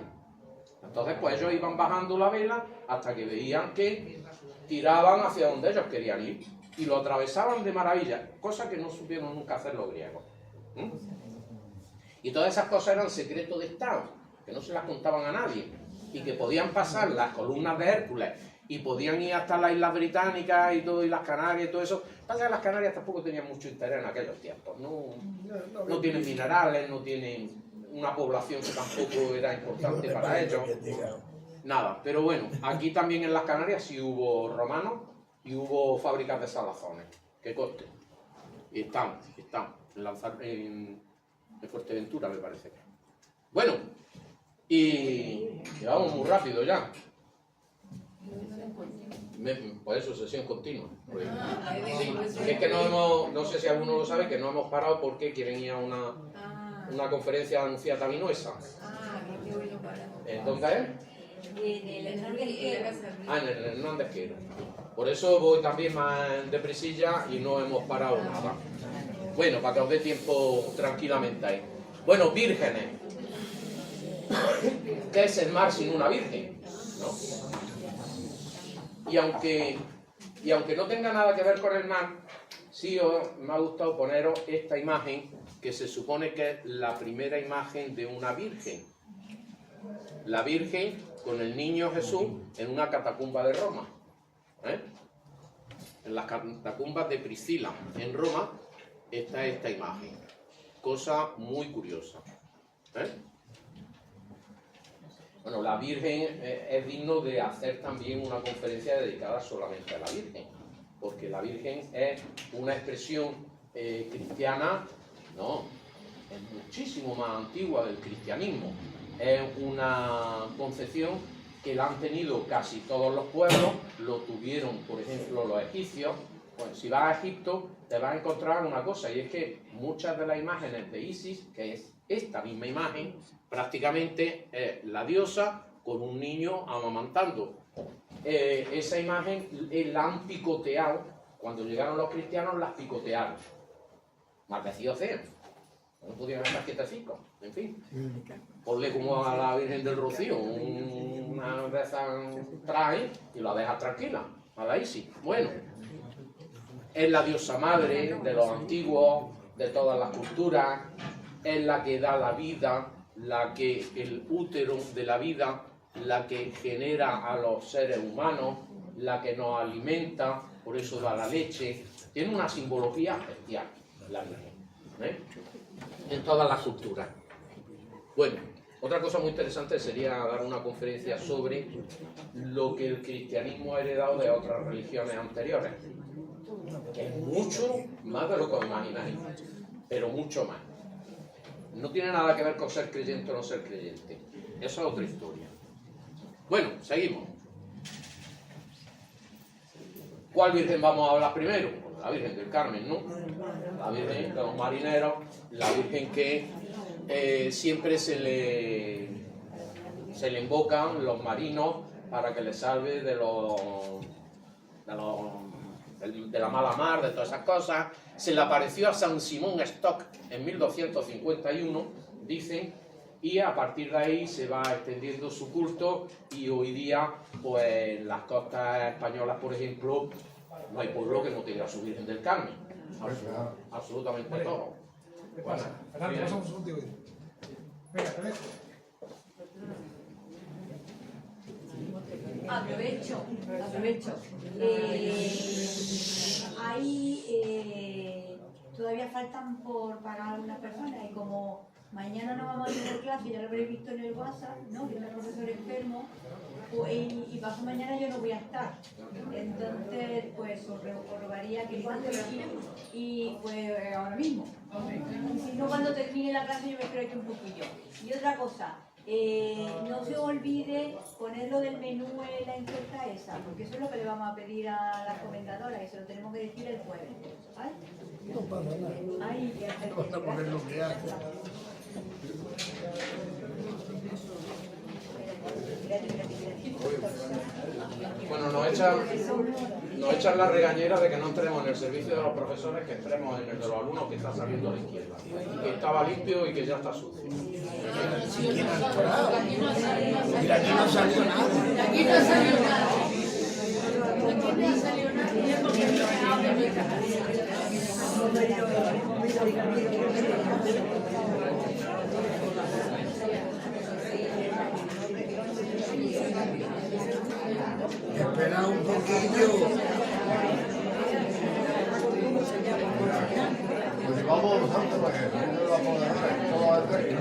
Entonces pues ellos iban bajando la vela hasta que veían que tiraban hacia donde ellos querían ir. Y lo atravesaban de maravilla, cosa que no supieron nunca hacer los griegos. Y todas esas cosas eran secretos de Estado, que no se las contaban a nadie. Y que podían pasar las columnas de Hércules y podían ir hasta las Islas Británicas y todo, y las Canarias y todo eso. Pasa que las Canarias tampoco tenían mucho interés en aquellos tiempos. No tienen minerales, no tienen una población que tampoco era importante para ellos. Nada, pero bueno, aquí también en las Canarias sí hubo romanos y hubo fábricas de salazones. Que coste. Y están en Fuerteventura, me parece. Bueno. Y vamos muy rápido ya. Por eso, sesión continua. Sí, es que no sé si alguno lo sabe, que no hemos parado porque quieren ir a una conferencia anunciada Vinoesa. ¿En dónde es? En el Hernández. En el Hernández Quero. Por eso voy también más depresilla y no hemos parado nada. Bueno, para que os dé tiempo tranquilamente ahí. Bueno, vírgenes. ¿Qué es el mar sin una virgen? ¿No? Y aunque no tenga nada que ver con el mar, sí me ha gustado poneros esta imagen, que se supone que es la primera imagen de una virgen. La Virgen con el niño Jesús en una catacumba de Roma. En las catacumbas de Priscila, en Roma, está esta imagen. Cosa muy curiosa. Bueno, la Virgen es digno de hacer también una conferencia dedicada solamente a la Virgen, porque la Virgen es una expresión cristiana, no, es muchísimo más antigua del cristianismo. Es una concepción que la han tenido casi todos los pueblos, lo tuvieron, por ejemplo, los egipcios. Pues si vas a Egipto te vas a encontrar una cosa, y es que muchas de las imágenes de Isis, que es esta misma imagen, prácticamente es la diosa con un niño amamantando. Esa imagen la han picoteado, cuando llegaron los cristianos las picotearon. Maldecidos sean, no podían estar quietecitos, en fin. Ponle como a la Virgen del Rocío, una de esas trae y la deja tranquila, a la Isis. Bueno, es la diosa madre de los antiguos, de todas las culturas, es la que da la vida, la que el útero de la vida, la que genera a los seres humanos, la que nos alimenta, por eso da la leche. Tiene una simbología especial, la Virgen, en todas las culturas. Bueno, otra cosa muy interesante sería dar una conferencia sobre lo que el cristianismo ha heredado de otras religiones anteriores, que es mucho más de lo que os imagináis, pero mucho más. No tiene nada que ver con ser creyente o no ser creyente. Esa es otra historia. Bueno, seguimos. ¿Cuál virgen vamos a hablar primero? La Virgen del Carmen, ¿no? La Virgen de los marineros, la Virgen que siempre se le invocan los marinos para que les salve de la mala mar, de todas esas cosas. Se le apareció a San Simón Stock en 1251, dicen, y a partir de ahí se va extendiendo su culto, y hoy día, pues en las costas españolas, por ejemplo, no hay pueblo que no tenga su Virgen del Carmen. Absolutamente todo. ¿Qué pasa? Fernando, pasamos contigo. Venga, Fernando. Aprovecho. Ahí todavía faltan por pagar algunas personas, y como mañana no vamos a tener clase, ya lo habréis visto en el WhatsApp, ¿no? Que está el profesor enfermo, pues, y pasado mañana yo no voy a estar. Entonces, pues os rogaría que y pues ahora mismo. Y si no, cuando termine la clase yo me espero aquí un poquillo. Y otra cosa, no se olvide poner lo del menú en la encuesta esa, porque eso es lo que le vamos a pedir a la comendadora, y se lo tenemos que decir el jueves. ¿Vale? No pasa nada. Ay, Van a poner lo que hace. Bueno, nos echan la regañera de que no entremos en el servicio de los profesores, que entremos en el de los alumnos, que está saliendo a la izquierda, que estaba limpio y que ya está sucio. ¿Quién ha entrado? Mira, aquí no salió nada. Aquí no salió nada. Aquí no salió nadie porque no me ha de mi casa. Espera un poquillo. Pues vamos avanzando para que no lo podamos todo antes que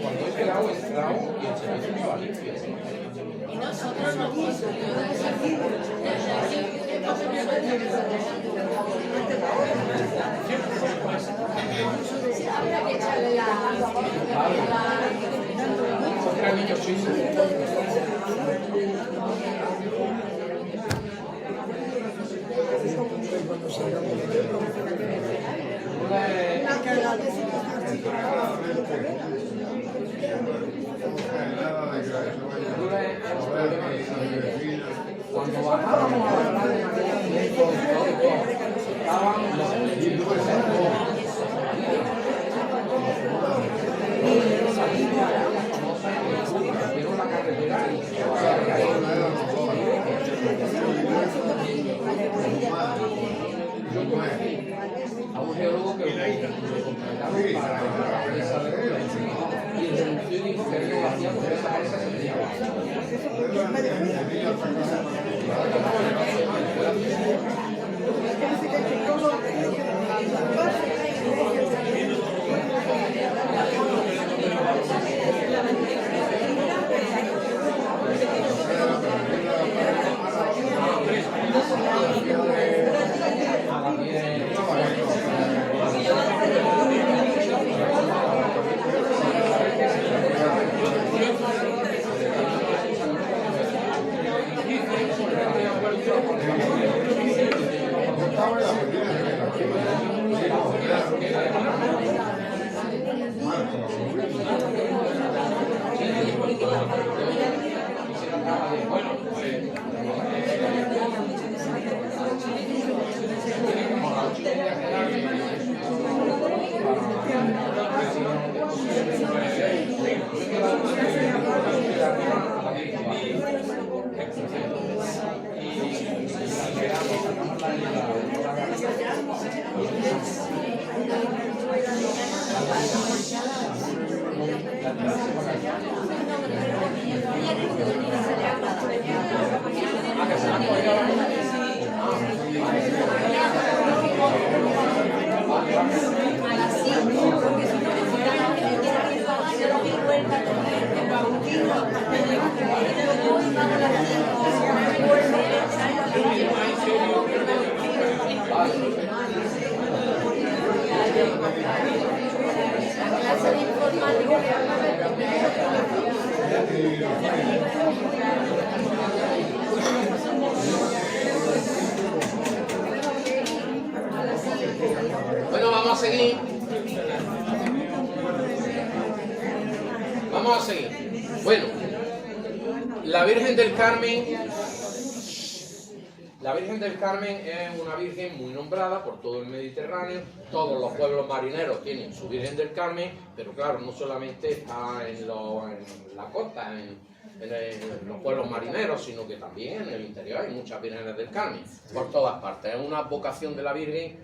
Cuando he llegado, he entrado y el servicio estaba limpio. Y nosotros nos hemos salido de esa desde aquí, habrá que echarle la... Son 3 niños suizos. Cuando bajábamos a hablar de mantenimiento histórico, estaban los la carretera a un geólogo que lo contrataron para esa lectura y el renunció y dijo que él no lo hacía porque esa presa se tenía Bueno, vamos a seguir. Vamos a seguir. Bueno, la Virgen del Carmen. La Virgen del Carmen es una virgen muy nombrada por todo el Mediterráneo. Todos los pueblos marineros tienen su Virgen del Carmen, pero claro, no solamente está en la costa, en los pueblos marineros, sino que también en el interior hay muchas vírgenes del Carmen, por todas partes. Es una vocación de la Virgen.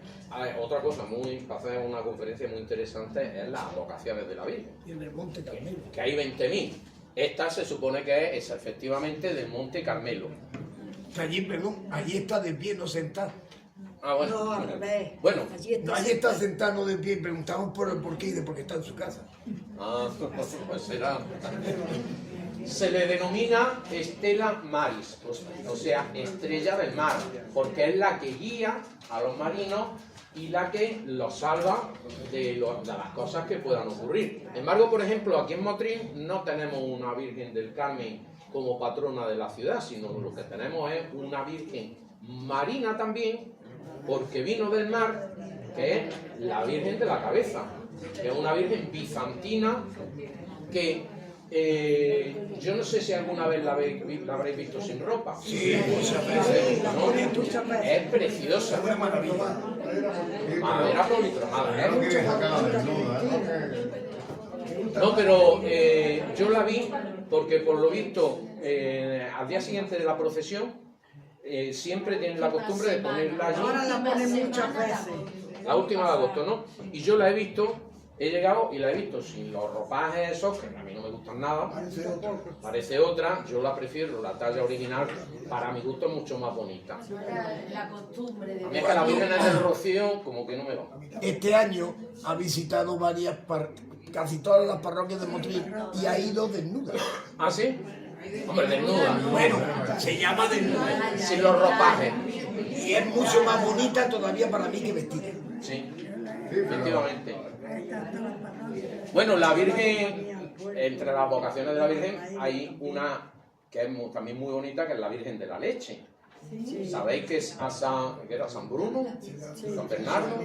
Otra cosa para hacer una conferencia muy interesante es las vocaciones de la Virgen. Y en el Monte Carmelo. Que hay 20.000. Esta se supone que es efectivamente del Monte Carmelo. Allí, perdón, allí está de pie, no sentado. Ah, bueno. No, al revés. Bueno. Allí está sentado, no de pie. Preguntamos por el porqué y de por qué está en su casa. Ah, pues será. se le denomina Stella Maris, o sea, estrella del mar, porque es la que guía a los marinos y la que los salva de las cosas que puedan ocurrir. Sin embargo, por ejemplo, aquí en Motril no tenemos una Virgen del Carmen como patrona de la ciudad, sino lo que tenemos es una Virgen marina también, porque vino del mar, que es la Virgen de la Cabeza, que es una Virgen bizantina que yo no sé si alguna vez la habréis visto sin ropa. Sí, muchas veces. ¿No? Es preciosa. Madera policromada, No ¿eh? quieres sacarla desnuda, No, pero yo la vi porque por lo visto al día siguiente de la procesión siempre tienen la costumbre de ponerla allí. Ahora la ponen muchas veces. La última de agosto, ¿no? Y yo la he visto, he llegado y la he visto sin los ropajes esos, que a mí no me gustan nada. Parece otra, yo la prefiero, la talla original, para mi gusto es mucho más bonita. La costumbre de... A mí es que la Virgen del Rocío como que no me va. Este año ha visitado casi todas las parroquias de Motril y ha ido desnuda. ¿Ah, sí? Hombre, desnuda. Bueno, se llama desnuda. Sin los ropajes. Y es mucho más bonita todavía para mí que vestida. Sí, efectivamente. Bueno, la Virgen, entre las vocaciones de la Virgen hay una que es también muy bonita, que es la Virgen de la Leche. ¿Sabéis que es que era San Bruno? San Bernardo,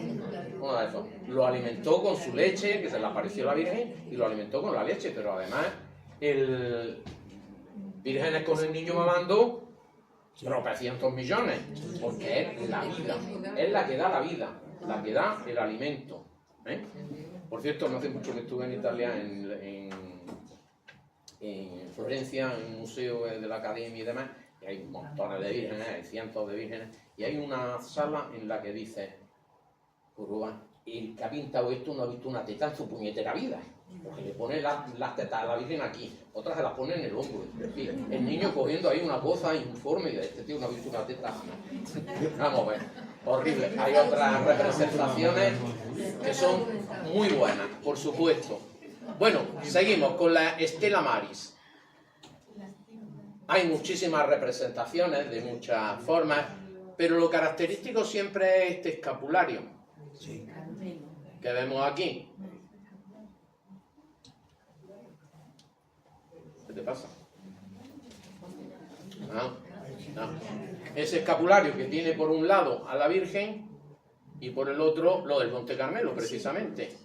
uno de esos. Lo alimentó con su leche, que se le apareció la Virgen, y lo alimentó con la leche, pero además vírgenes con el niño mamando, tropecientos millones, porque es la vida, es la que da la vida, la que da el alimento. ¿Eh? Por cierto, no hace mucho que estuve en Italia, en Florencia, en un museo de la Academia y demás, y hay montones de vírgenes, hay cientos de vírgenes, y hay una sala en la que dice, Curúa, el que ha pintado esto no ha visto una teta en su puñetera vida, porque le pone las tetas a la Virgen aquí, otras se las pone en el hombro, el niño cogiendo ahí una cosa informe, y de este tío no ha visto una teta. Vamos a ver, horrible. Hay otras representaciones que son muy buenas, por supuesto. Bueno, seguimos con la Stella Maris. Hay muchísimas representaciones de muchas formas, pero lo característico siempre es este escapulario que vemos aquí. ¿Qué te pasa? No. Ese escapulario que tiene por un lado a la Virgen y por el otro lo del Monte Carmelo, precisamente.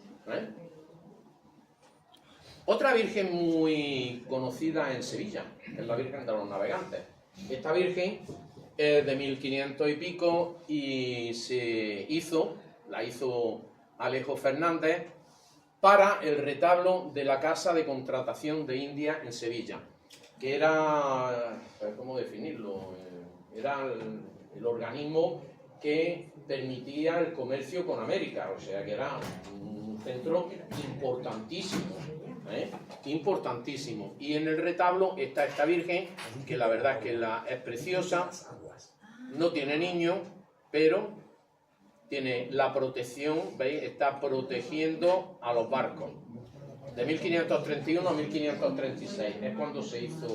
Otra Virgen muy conocida en Sevilla es la Virgen de los Navegantes. Esta Virgen es de 1500 y pico y la hizo Alejo Fernández para el retablo de la Casa de Contratación de India en Sevilla, que era, ¿cómo definirlo? Era el organismo que permitía el comercio con América, o sea que era un centro importantísimo. Importantísimo. Y en el retablo está esta Virgen, que la verdad es que es preciosa, no tiene niño, pero tiene la protección, ¿veis? Está protegiendo a los barcos. De 1531 a 1536 es cuando se hizo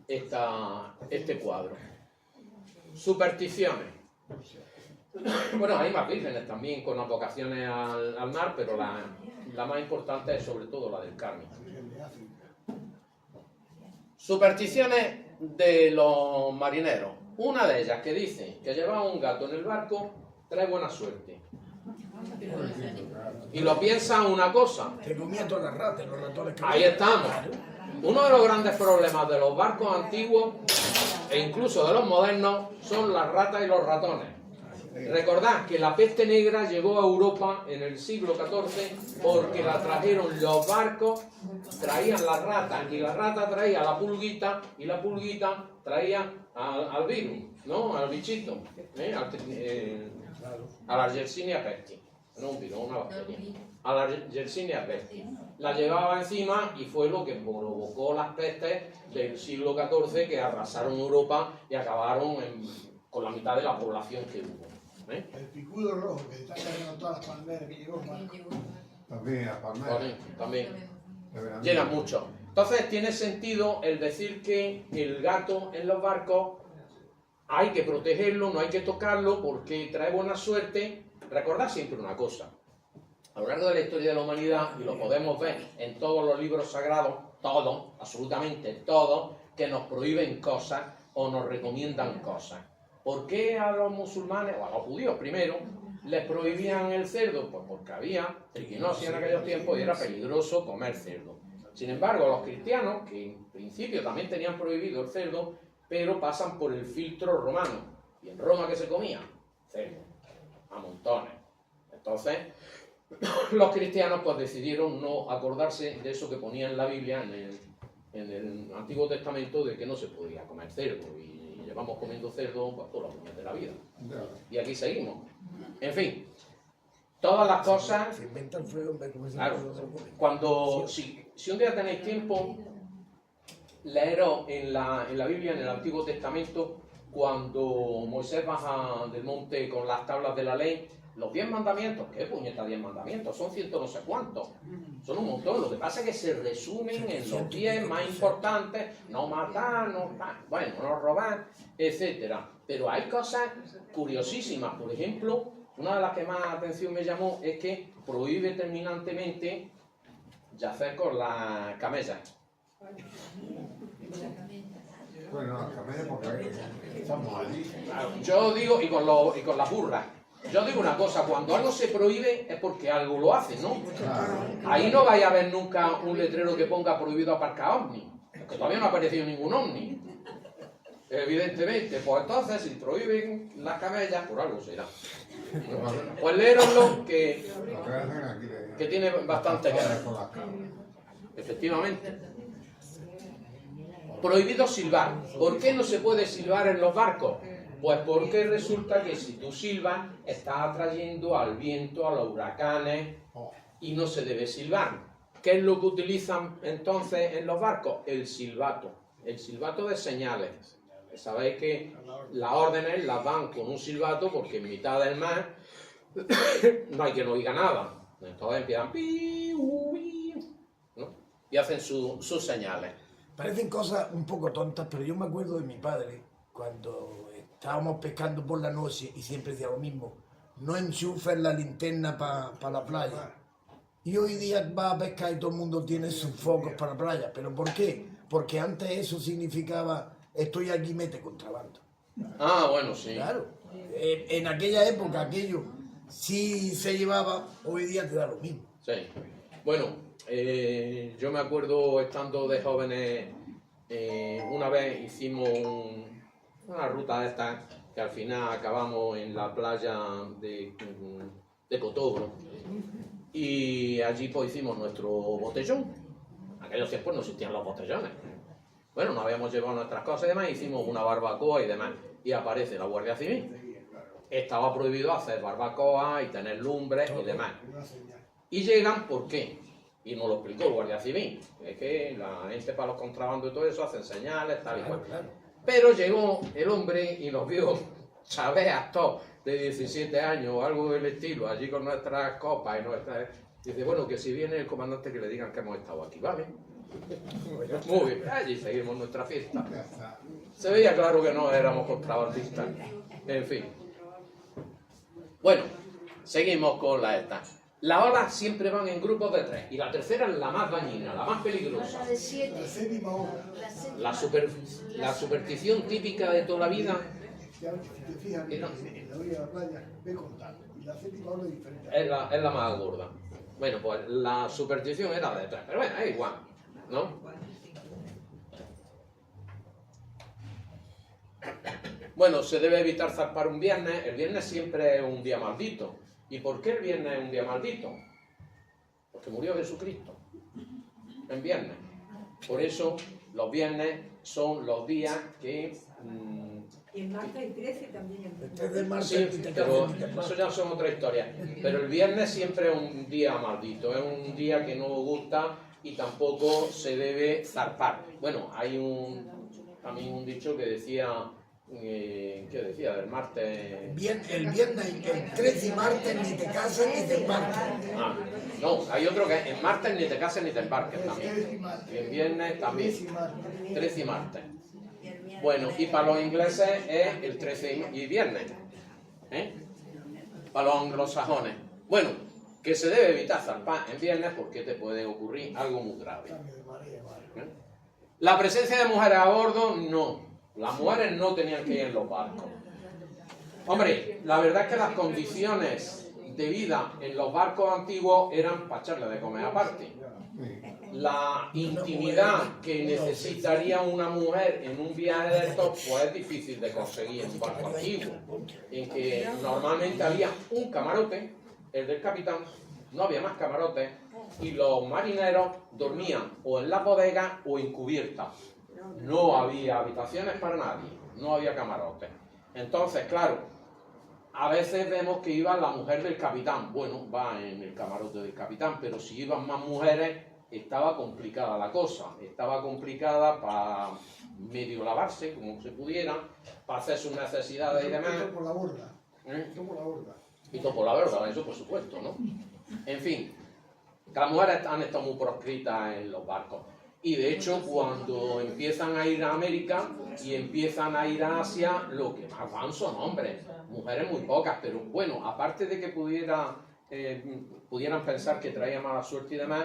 este cuadro. Supersticiones. Bueno, hay más vírgenes también con advocaciones al mar, pero la más importante es sobre todo la del Carmen. Supersticiones de los marineros. Una de ellas que dice que llevar un gato en el barco trae buena suerte. Y lo piensa una cosa. Te comía todas las ratas, los ratones. Ahí estamos. Uno de los grandes problemas de los barcos antiguos e incluso de los modernos son las ratas y los ratones. Recordad que la peste negra llegó a Europa en el siglo XIV porque la trajeron los barcos, traían las ratas y la rata traía la pulguita y la pulguita traía al virus, ¿no? Al bichito, a la Yersinia pestis, no un virus, una bacteria, a la Yersinia pestis. La llevaba encima y fue lo que provocó las pestes del siglo XIV que arrasaron Europa y acabaron con la mitad de la población que hubo. El picudo rojo que está cayendo todas las palmeras que llegó. También a Palmera. También. Llegan mucho. Entonces tiene sentido el decir que el gato en los barcos hay que protegerlo, no hay que tocarlo porque trae buena suerte. Recordad siempre una cosa, a lo largo de la historia de la humanidad, y lo podemos ver en todos los libros sagrados, todos, absolutamente todos, que nos prohíben cosas o nos recomiendan cosas. ¿Por qué a los musulmanes, o a los judíos primero, les prohibían el cerdo? Pues porque había triquinosis en aquellos tiempos y era peligroso comer cerdo. Sin embargo, los cristianos, que en principio también tenían prohibido el cerdo, pero pasan por el filtro romano. ¿Y en Roma qué se comía? Cerdo, a montones. Entonces, los cristianos pues decidieron no acordarse de eso que ponía en la Biblia, en el Antiguo Testamento, de que no se podía comer cerdo. Y llevamos comiendo cerdo pues, todos los días de la vida. Y aquí seguimos. En fin, todas las cosas... Se inventa el fuego, Claro, cuando, si un día tenéis tiempo, leeros en la Biblia, en el Antiguo Testamento, cuando Moisés baja del monte con las tablas de la ley, los 10 mandamientos, ¿qué puñeta 10 mandamientos? Son ciento no sé cuántos, son un montón. Lo que pasa es que se resumen en los 10 más importantes: no matar, no robar, etcétera. Pero hay cosas curiosísimas. Por ejemplo, una de las que más atención me llamó es que prohíbe terminantemente yacer con las camellas. Bueno, las camellas porque estamos allí. Yo digo, y con las burras. Yo digo una cosa, cuando algo se prohíbe es porque algo lo hace, ¿no? Ahí no vais a ver nunca un letrero que ponga prohibido aparcar ovni, porque todavía no ha aparecido ningún ovni. Evidentemente, pues entonces si prohíben las camellas, por algo será. Pues leeroslo que tiene bastante que ver. Efectivamente. Prohibido silbar. ¿Por qué no se puede silbar en los barcos? Pues porque resulta que si tú silbas, estás atrayendo al viento, a los huracanes, y no se debe silbar. ¿Qué es lo que utilizan entonces en los barcos? El silbato de señales. Sabéis que las órdenes las dan con un silbato porque en mitad del mar no hay quien oiga nada. Entonces empiezan ¿no? Y hacen sus señales. Parecen cosas un poco tontas, pero yo me acuerdo de mi padre cuando estábamos pescando por la noche y siempre decía lo mismo: no enchufes la linterna para la playa. Y hoy día va a pescar y todo el mundo tiene sus focos para la playa. ¿Pero por qué? Porque antes eso significaba: estoy aquí, mete contrabando. Ah, bueno, sí. Claro. En aquella época aquello sí se llevaba, hoy día te da lo mismo. Sí. Bueno, yo me acuerdo estando de jóvenes, una vez hicimos una ruta de estas que al final acabamos en la playa de Cotobro, y allí pues hicimos nuestro botellón. En aquellos tiempos no existían los botellones. Bueno, nos habíamos llevado nuestras cosas y demás, hicimos una barbacoa y demás, y aparece la Guardia Civil. Estaba prohibido hacer barbacoa y tener lumbre y demás. Y llegan, ¿por qué? Y nos lo explicó el Guardia Civil. Es que la gente para los contrabandos y todo eso hacen señales, tal y cual. Pero llegó el hombre y nos vio chaveas todos de 17 años o algo del estilo, allí con nuestras copas y nuestras... Dice, bueno, que si viene el comandante que le digan que hemos estado aquí, ¿vale? Muy bien, allí seguimos nuestra fiesta. Se veía claro que no éramos contrabandistas. En fin. Bueno, seguimos con la esta. Las olas siempre van en grupos de 3 y la tercera es la más dañina, la más peligrosa. La de 7. La séptima hora. La superstición típica de toda la vida. Ya, si te fijas, en la orilla de la playa, ve contando. Y la séptima hora es diferente. Es la más gorda. Bueno, pues la superstición era de 3, pero bueno, es igual, ¿no? Bueno, se debe evitar zarpar un viernes. El viernes siempre es un día maldito. ¿Y por qué el viernes es un día maldito? Porque murió Jesucristo en viernes. Por eso los viernes son los días que... Y en martes y 13 también. El 3 de marzo, Sí, pero eso ya son otra historia. Pero el viernes siempre es un día maldito, es un día que no gusta y tampoco se debe zarpar. Bueno, hay también un dicho que decía ¿qué decía? Del martes... Bien, el viernes, el 13 y martes ni te cases ni te embarques. Ah, no, hay otro que es en martes ni te cases ni te embarques también. Y en viernes también. 13 y martes. Bueno, y para los ingleses es el 13 y viernes. Para los anglosajones. Bueno, que se debe evitar zarpar en viernes porque te puede ocurrir algo muy grave. La presencia de mujeres a bordo, no. Las mujeres no tenían que ir en los barcos. Hombre, la verdad es que las condiciones de vida en los barcos antiguos eran para echarle de comer aparte. La intimidad que necesitaría una mujer en un viaje de estos, pues es difícil de conseguir en un barco antiguo, en que normalmente había un camarote, el del capitán, no había más camarotes, y los marineros dormían o en la bodega o en cubierta. No había habitaciones para nadie, no había camarotes. Entonces, claro, a veces vemos que iba la mujer del capitán. Bueno, va en el camarote del capitán, pero si iban más mujeres, estaba complicada la cosa. Estaba complicada para medio lavarse, como se pudiera, para hacer sus necesidades y demás. Todo por la borda. Todo por la borda. Y todo por la verdad, eso por supuesto, ¿no? En fin, las mujeres han estado muy proscritas en los barcos. Y de hecho, cuando empiezan a ir a América y empiezan a ir a Asia, lo que más van son hombres, mujeres muy pocas, pero bueno, aparte de que pudieran pensar que traía mala suerte y demás,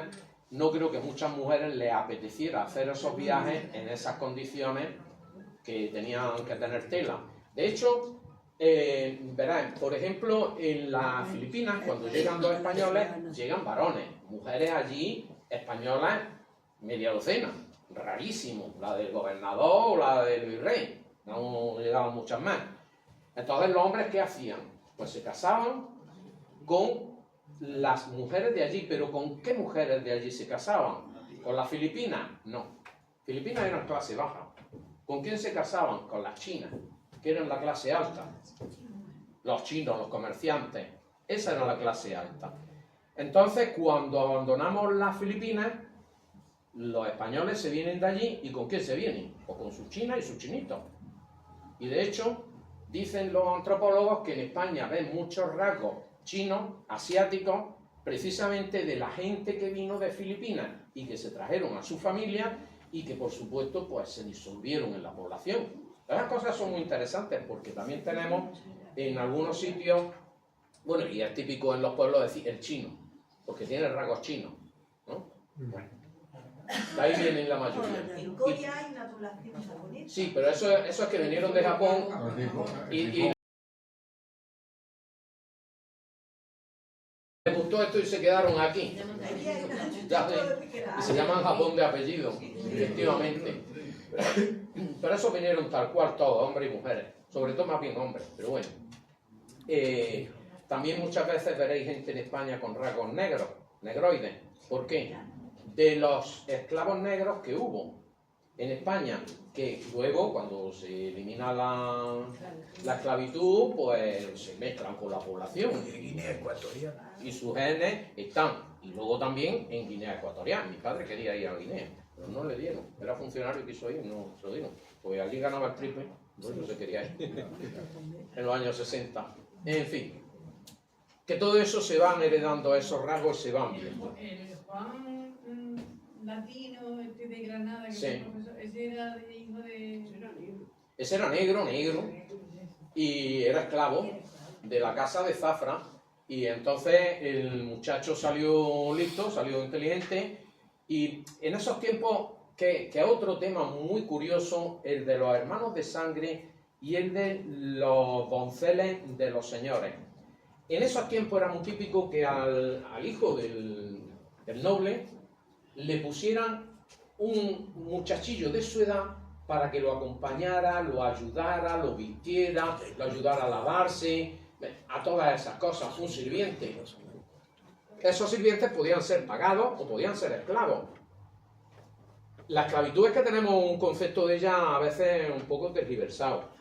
no creo que muchas mujeres les apeteciera hacer esos viajes en esas condiciones que tenían que tener tela. De hecho, verán, por ejemplo, en las Filipinas, cuando llegan los españoles, llegan varones, mujeres allí, españolas, media docena, rarísimo, la del gobernador o la del virrey, no llegaban muchas más. Entonces los hombres, ¿qué hacían? Pues se casaban con las mujeres de allí, pero ¿con qué mujeres de allí se casaban? ¿Con las filipinas? No, Filipinas eran clase baja. ¿Con quién se casaban? Con las chinas, que eran la clase alta. Los chinos, los comerciantes, esa era la clase alta. Entonces, cuando abandonamos las Filipinas, los españoles se vienen de allí, ¿y con quién se vienen? Pues con sus chinas y sus chinitos. Y de hecho, dicen los antropólogos que en España ven muchos rasgos chinos, asiáticos, precisamente de la gente que vino de Filipinas y que se trajeron a su familia y que por supuesto pues se disolvieron en la población. Las cosas son muy interesantes porque también tenemos en algunos sitios, bueno, y es típico en los pueblos decir el chino, porque tiene rasgos chinos, ¿no? Bueno. De ahí vienen la mayoría. En Corea hay una población japonesa. Sí, pero eso es que vinieron de Japón y les gustó esto y se quedaron aquí. Ya, y se llaman Japón de apellido, efectivamente. Pero eso vinieron tal cual todos, hombres y mujeres, sobre todo más bien hombres, pero bueno. También muchas veces veréis gente en España con rasgos negros, negroides. ¿Por qué? De los esclavos negros que hubo en España, que luego cuando se elimina la esclavitud, pues se mezclan con la población. En Guinea Ecuatorial. Y sus genes están, y luego también en Guinea Ecuatorial. Mi padre quería ir a Guinea, pero no le dieron. Era funcionario y quiso ir, no se lo dieron. Pues allí ganaba el triple, no se quería ir. En los años 60. En fin, que todo eso se van heredando, esos rasgos se van viendo. El Juan latino, este de Granada, que Sí. es profesor, ese era hijo de... Ese era negro, y era esclavo de la casa de Zafra, y entonces el muchacho salió listo, salió inteligente, y en esos tiempos, que otro tema muy curioso, el de los hermanos de sangre y el de los donceles de los señores. En esos tiempos era muy típico que al hijo del noble le pusieran un muchachillo de su edad para que lo acompañara, lo ayudara, lo vistiera, lo ayudara a lavarse, a todas esas cosas, un sirviente. Esos sirvientes podían ser pagados o podían ser esclavos. La esclavitud es que tenemos un concepto de ella a veces un poco tergiversado.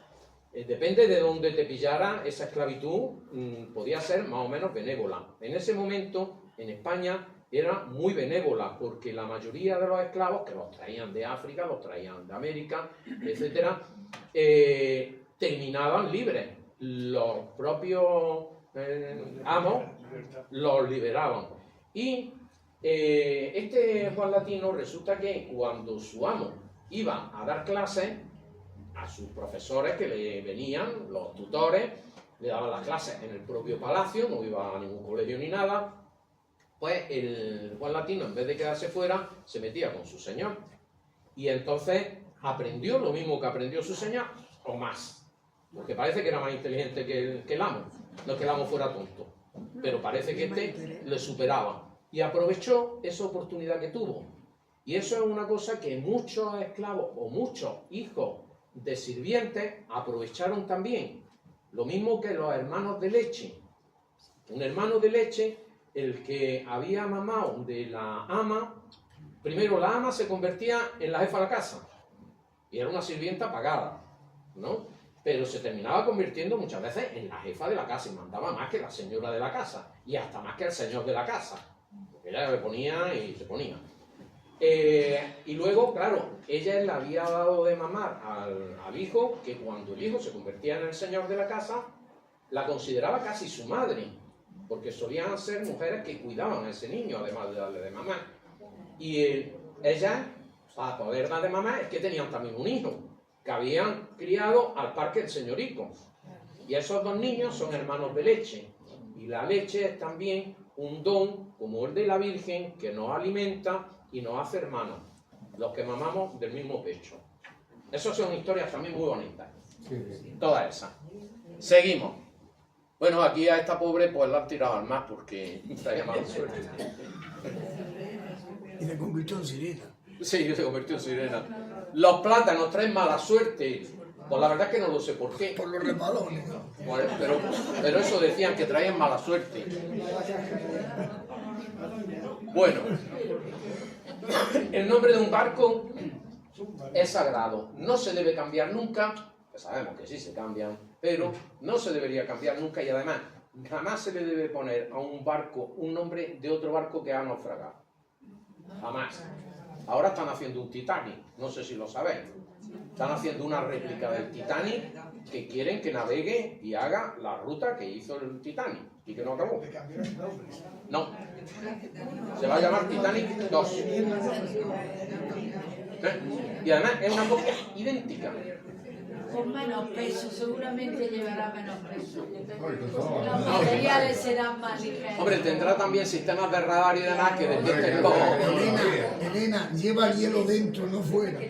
Depende de dónde te pillara, esa esclavitud podía ser más o menos benévola. En ese momento, en España, era muy benévola, porque la mayoría de los esclavos, que los traían de África, los traían de América, etc., terminaban libres. Los propios amos los liberaban. Y este Juan Latino resulta que cuando su amo iba a dar clases a sus profesores que le venían, los tutores, le daban las clases en el propio palacio, no iba a ningún colegio ni nada, pues el Juan Latino, en vez de quedarse fuera, se metía con su señor. Y entonces aprendió lo mismo que aprendió su señor, o más. Porque parece que era más inteligente que el amo. No es que el amo fuera tonto, pero parece que este le superaba. Y aprovechó esa oportunidad que tuvo. Y eso es una cosa que muchos esclavos o muchos hijos de sirvientes aprovecharon también. Lo mismo que los hermanos de leche. Un hermano de leche, el que había mamado de la ama, primero la ama se convertía en la jefa de la casa. Y era una sirvienta pagada, ¿no? Pero se terminaba convirtiendo muchas veces en la jefa de la casa y mandaba más que la señora de la casa. Y hasta más que el señor de la casa. Porque ella le ponía y se ponía. Y luego, claro, ella le había dado de mamar al hijo, que cuando el hijo se convertía en el señor de la casa, la consideraba casi su madre, porque solían ser mujeres que cuidaban a ese niño, además de darle de mamar. Y ella, para poder dar de mamar, es que tenían también un hijo, que habían criado al par que el señorico. Y esos dos niños son hermanos de leche. Y la leche es también un don, como el de la Virgen, que nos alimenta y nos hace hermanos, los que mamamos del mismo pecho. Esas son historias también muy bonitas. Todas esas. Seguimos. Bueno, aquí a esta pobre pues la han tirado al mar porque traía mala suerte. Y se convirtió en sirena. Sí, se convirtió en sirena. Los plátanos traen mala suerte. Pues la verdad es que no lo sé por qué. Por los repalones. Bueno, pero eso decían que traían mala suerte. Bueno, el nombre de un barco es sagrado. No se debe cambiar nunca. Que sabemos que sí se cambian, pero no se debería cambiar nunca y además jamás se le debe poner a un barco un nombre de otro barco que ha naufragado. Jamás. Ahora están haciendo un Titanic, no sé si lo sabéis. Están haciendo una réplica del Titanic que quieren que navegue y haga la ruta que hizo el Titanic y que no acabó. No. Se va a llamar Titanic 2. Y además es una copia idéntica. Con menos peso, seguramente llevará menos peso. Los materiales serán más ligeros. Hombre, tendrá también sistemas de radar y demás que detecten los... Elena, lleva el hielo dentro, no fuera.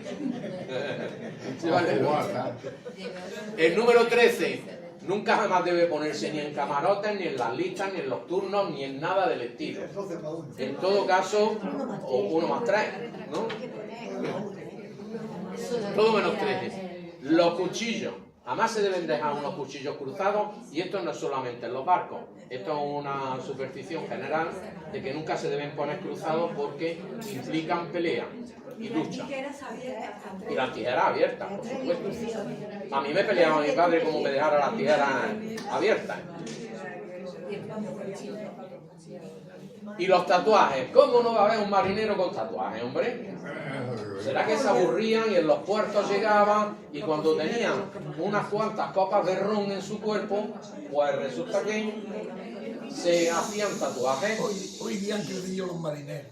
El número 13. Nunca jamás debe ponerse ni en camarotes, ni en las listas, ni en los turnos, ni en nada del estilo. En todo caso, o 1 más 3, ¿no? Todo menos 13. Los cuchillos. Jamás se deben dejar unos cuchillos cruzados y esto no es solamente en los barcos. Esto es una superstición general de que nunca se deben poner cruzados porque implican pelea y lucha. Y las tijeras abiertas, por supuesto. A mí me peleaba mi padre como me dejara las tijeras abiertas. Y los tatuajes. ¿Cómo no va a haber un marinero con tatuajes, hombre? ¿Será que se aburrían y en los puertos llegaban y cuando tenían unas cuantas copas de ron en su cuerpo, pues resulta que se hacían tatuajes? Hoy día han crecido los marineros.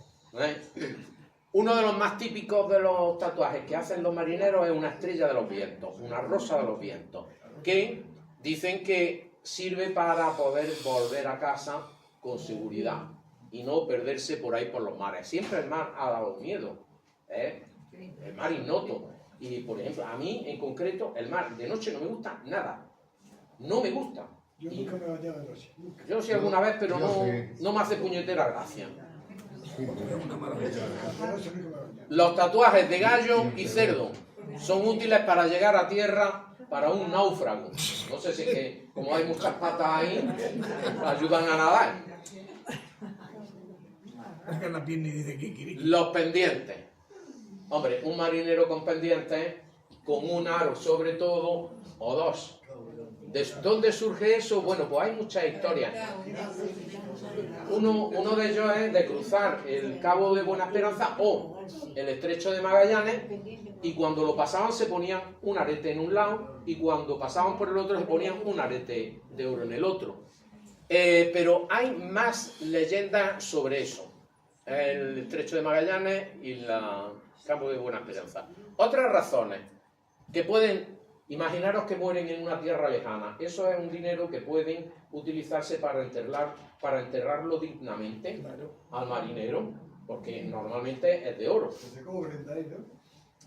Uno de los más típicos de los tatuajes que hacen los marineros es una estrella de los vientos, una rosa de los vientos, que dicen que sirve para poder volver a casa con seguridad y no perderse por ahí por los mares. Siempre el mar ha dado miedo, el mar ignoto. Y por ejemplo, a mí en concreto, el mar de noche no me gusta nada. No me gusta. Yo nunca me bañaba de noche. Yo sí alguna vez, pero no me hace puñetera gracia. Los tatuajes de gallo y cerdo son útiles para llegar a tierra para un náufrago. No sé si es que, como hay muchas patas ahí, ayudan a nadar. La pierna y dice que Los pendientes. Hombre, un marinero con pendientes, con un aro sobre todo, o dos. ¿De dónde surge eso? Bueno, pues hay muchas historias. Uno de ellos es de cruzar el Cabo de Buena Esperanza o el Estrecho de Magallanes, y cuando lo pasaban se ponían un arete en un lado y cuando pasaban por el otro se ponían un arete de oro en el otro. Pero hay más leyendas sobre eso, el Estrecho de Magallanes y el Cabo de Buena Esperanza. Otras razones que pueden, imaginaros que mueren en una tierra lejana, eso es un dinero que pueden utilizarse para enterrarlo dignamente al marinero, porque normalmente es de oro. Que se cobren de ahí, ¿no?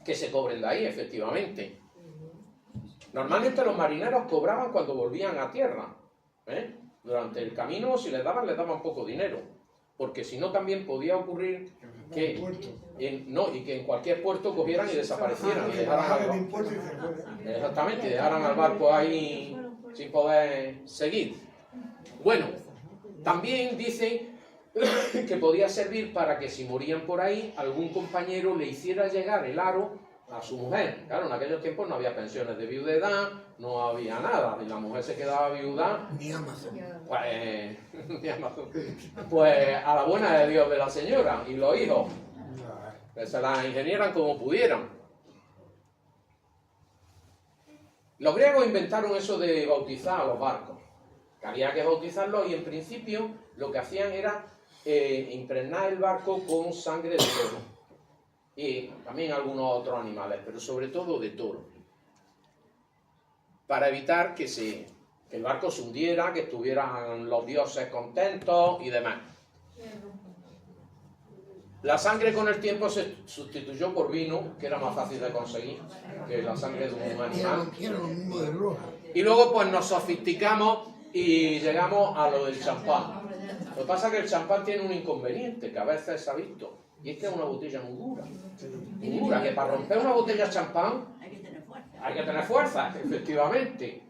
Que se cobren de ahí, efectivamente. Normalmente los marineros cobraban cuando volvían a tierra, ¿eh? Durante el camino, si les daban poco dinero, porque si no también podía ocurrir que en cualquier puerto cogieran y desaparecieran y dejaran exactamente, y dejaran al barco ahí sin poder seguir. Bueno, también dicen que podía servir para que si morían por ahí, algún compañero le hiciera llegar el aro a su mujer. Claro, en aquellos tiempos no había pensiones de viudedad, no había nada, y la mujer se quedaba viuda. Ni Amazon. Ni Amazon. Pues a la buena de Dios de la señora y los hijos, que se las ingenieran como pudieran. Los griegos inventaron eso de bautizar a los barcos, que había que bautizarlos, y en principio lo que hacían era impregnar el barco con sangre de toro y también algunos otros animales, pero sobre todo de toro, para evitar que el barco se hundiera, que estuvieran los dioses contentos y demás. La sangre con el tiempo se sustituyó por vino, que era más fácil de conseguir que la sangre de un animal. Y luego pues nos sofisticamos y llegamos a lo del champán. Lo que pasa es que el champán tiene un inconveniente que a veces se ha visto, y es que es una botella muy dura. Muy dura, que para romper una botella de champán hay que tener fuerza, efectivamente.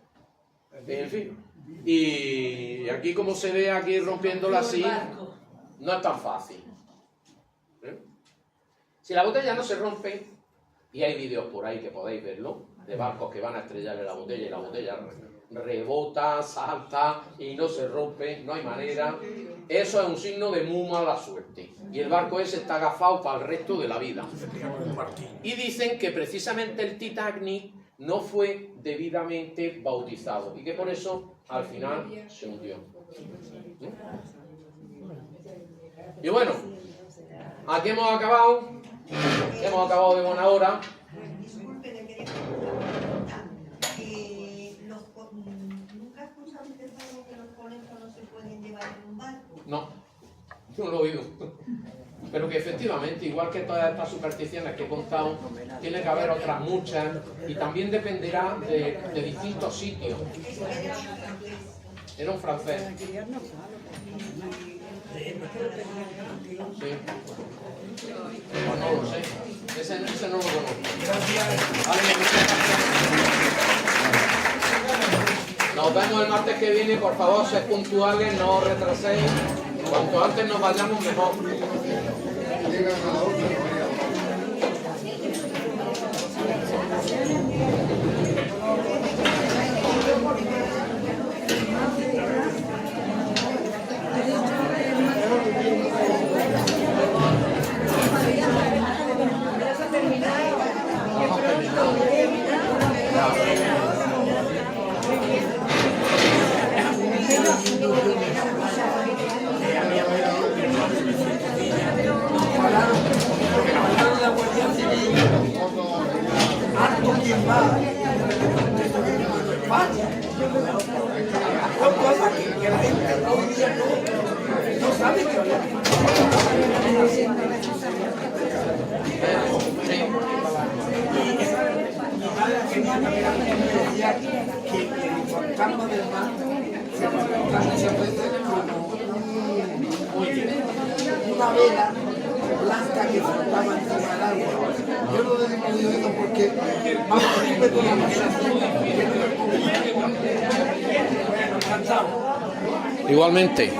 En fin. Y aquí, como se ve aquí rompiéndola así, no es tan fácil. Si la botella no se rompe, y hay vídeos por ahí que podéis verlo, de barcos que van a estrellarle la botella y la botella rebota, salta y no se rompe, no hay manera, eso es un signo de muy mala suerte. Y el barco ese está agafado para el resto de la vida. Y dicen que precisamente el Titanic no fue debidamente bautizado y que por eso al final se hundió. Y bueno, aquí hemos acabado de buena hora. Disculpe, le quería preguntar. ¿Nunca has escuchado que los conejos no se pueden llevar en un barco? No lo he oído. Pero que efectivamente, igual que todas estas supersticiones que he contado, tiene que haber otras muchas, y también dependerá de distintos sitios. Era un francés. Sí. Pues no lo sé. Ese no lo conozco. Vale, nos vemos el martes que viene. Por favor, sed puntuales, no os retraséis. Cuanto antes nos vayamos, mejor. Son cosas que la gente hoy día no sabe que el campo del mar se comporta muchas veces como una vela blanca que flotaba encima del agua. Yo lo digo porque vamos a ver de una manera Igualmente.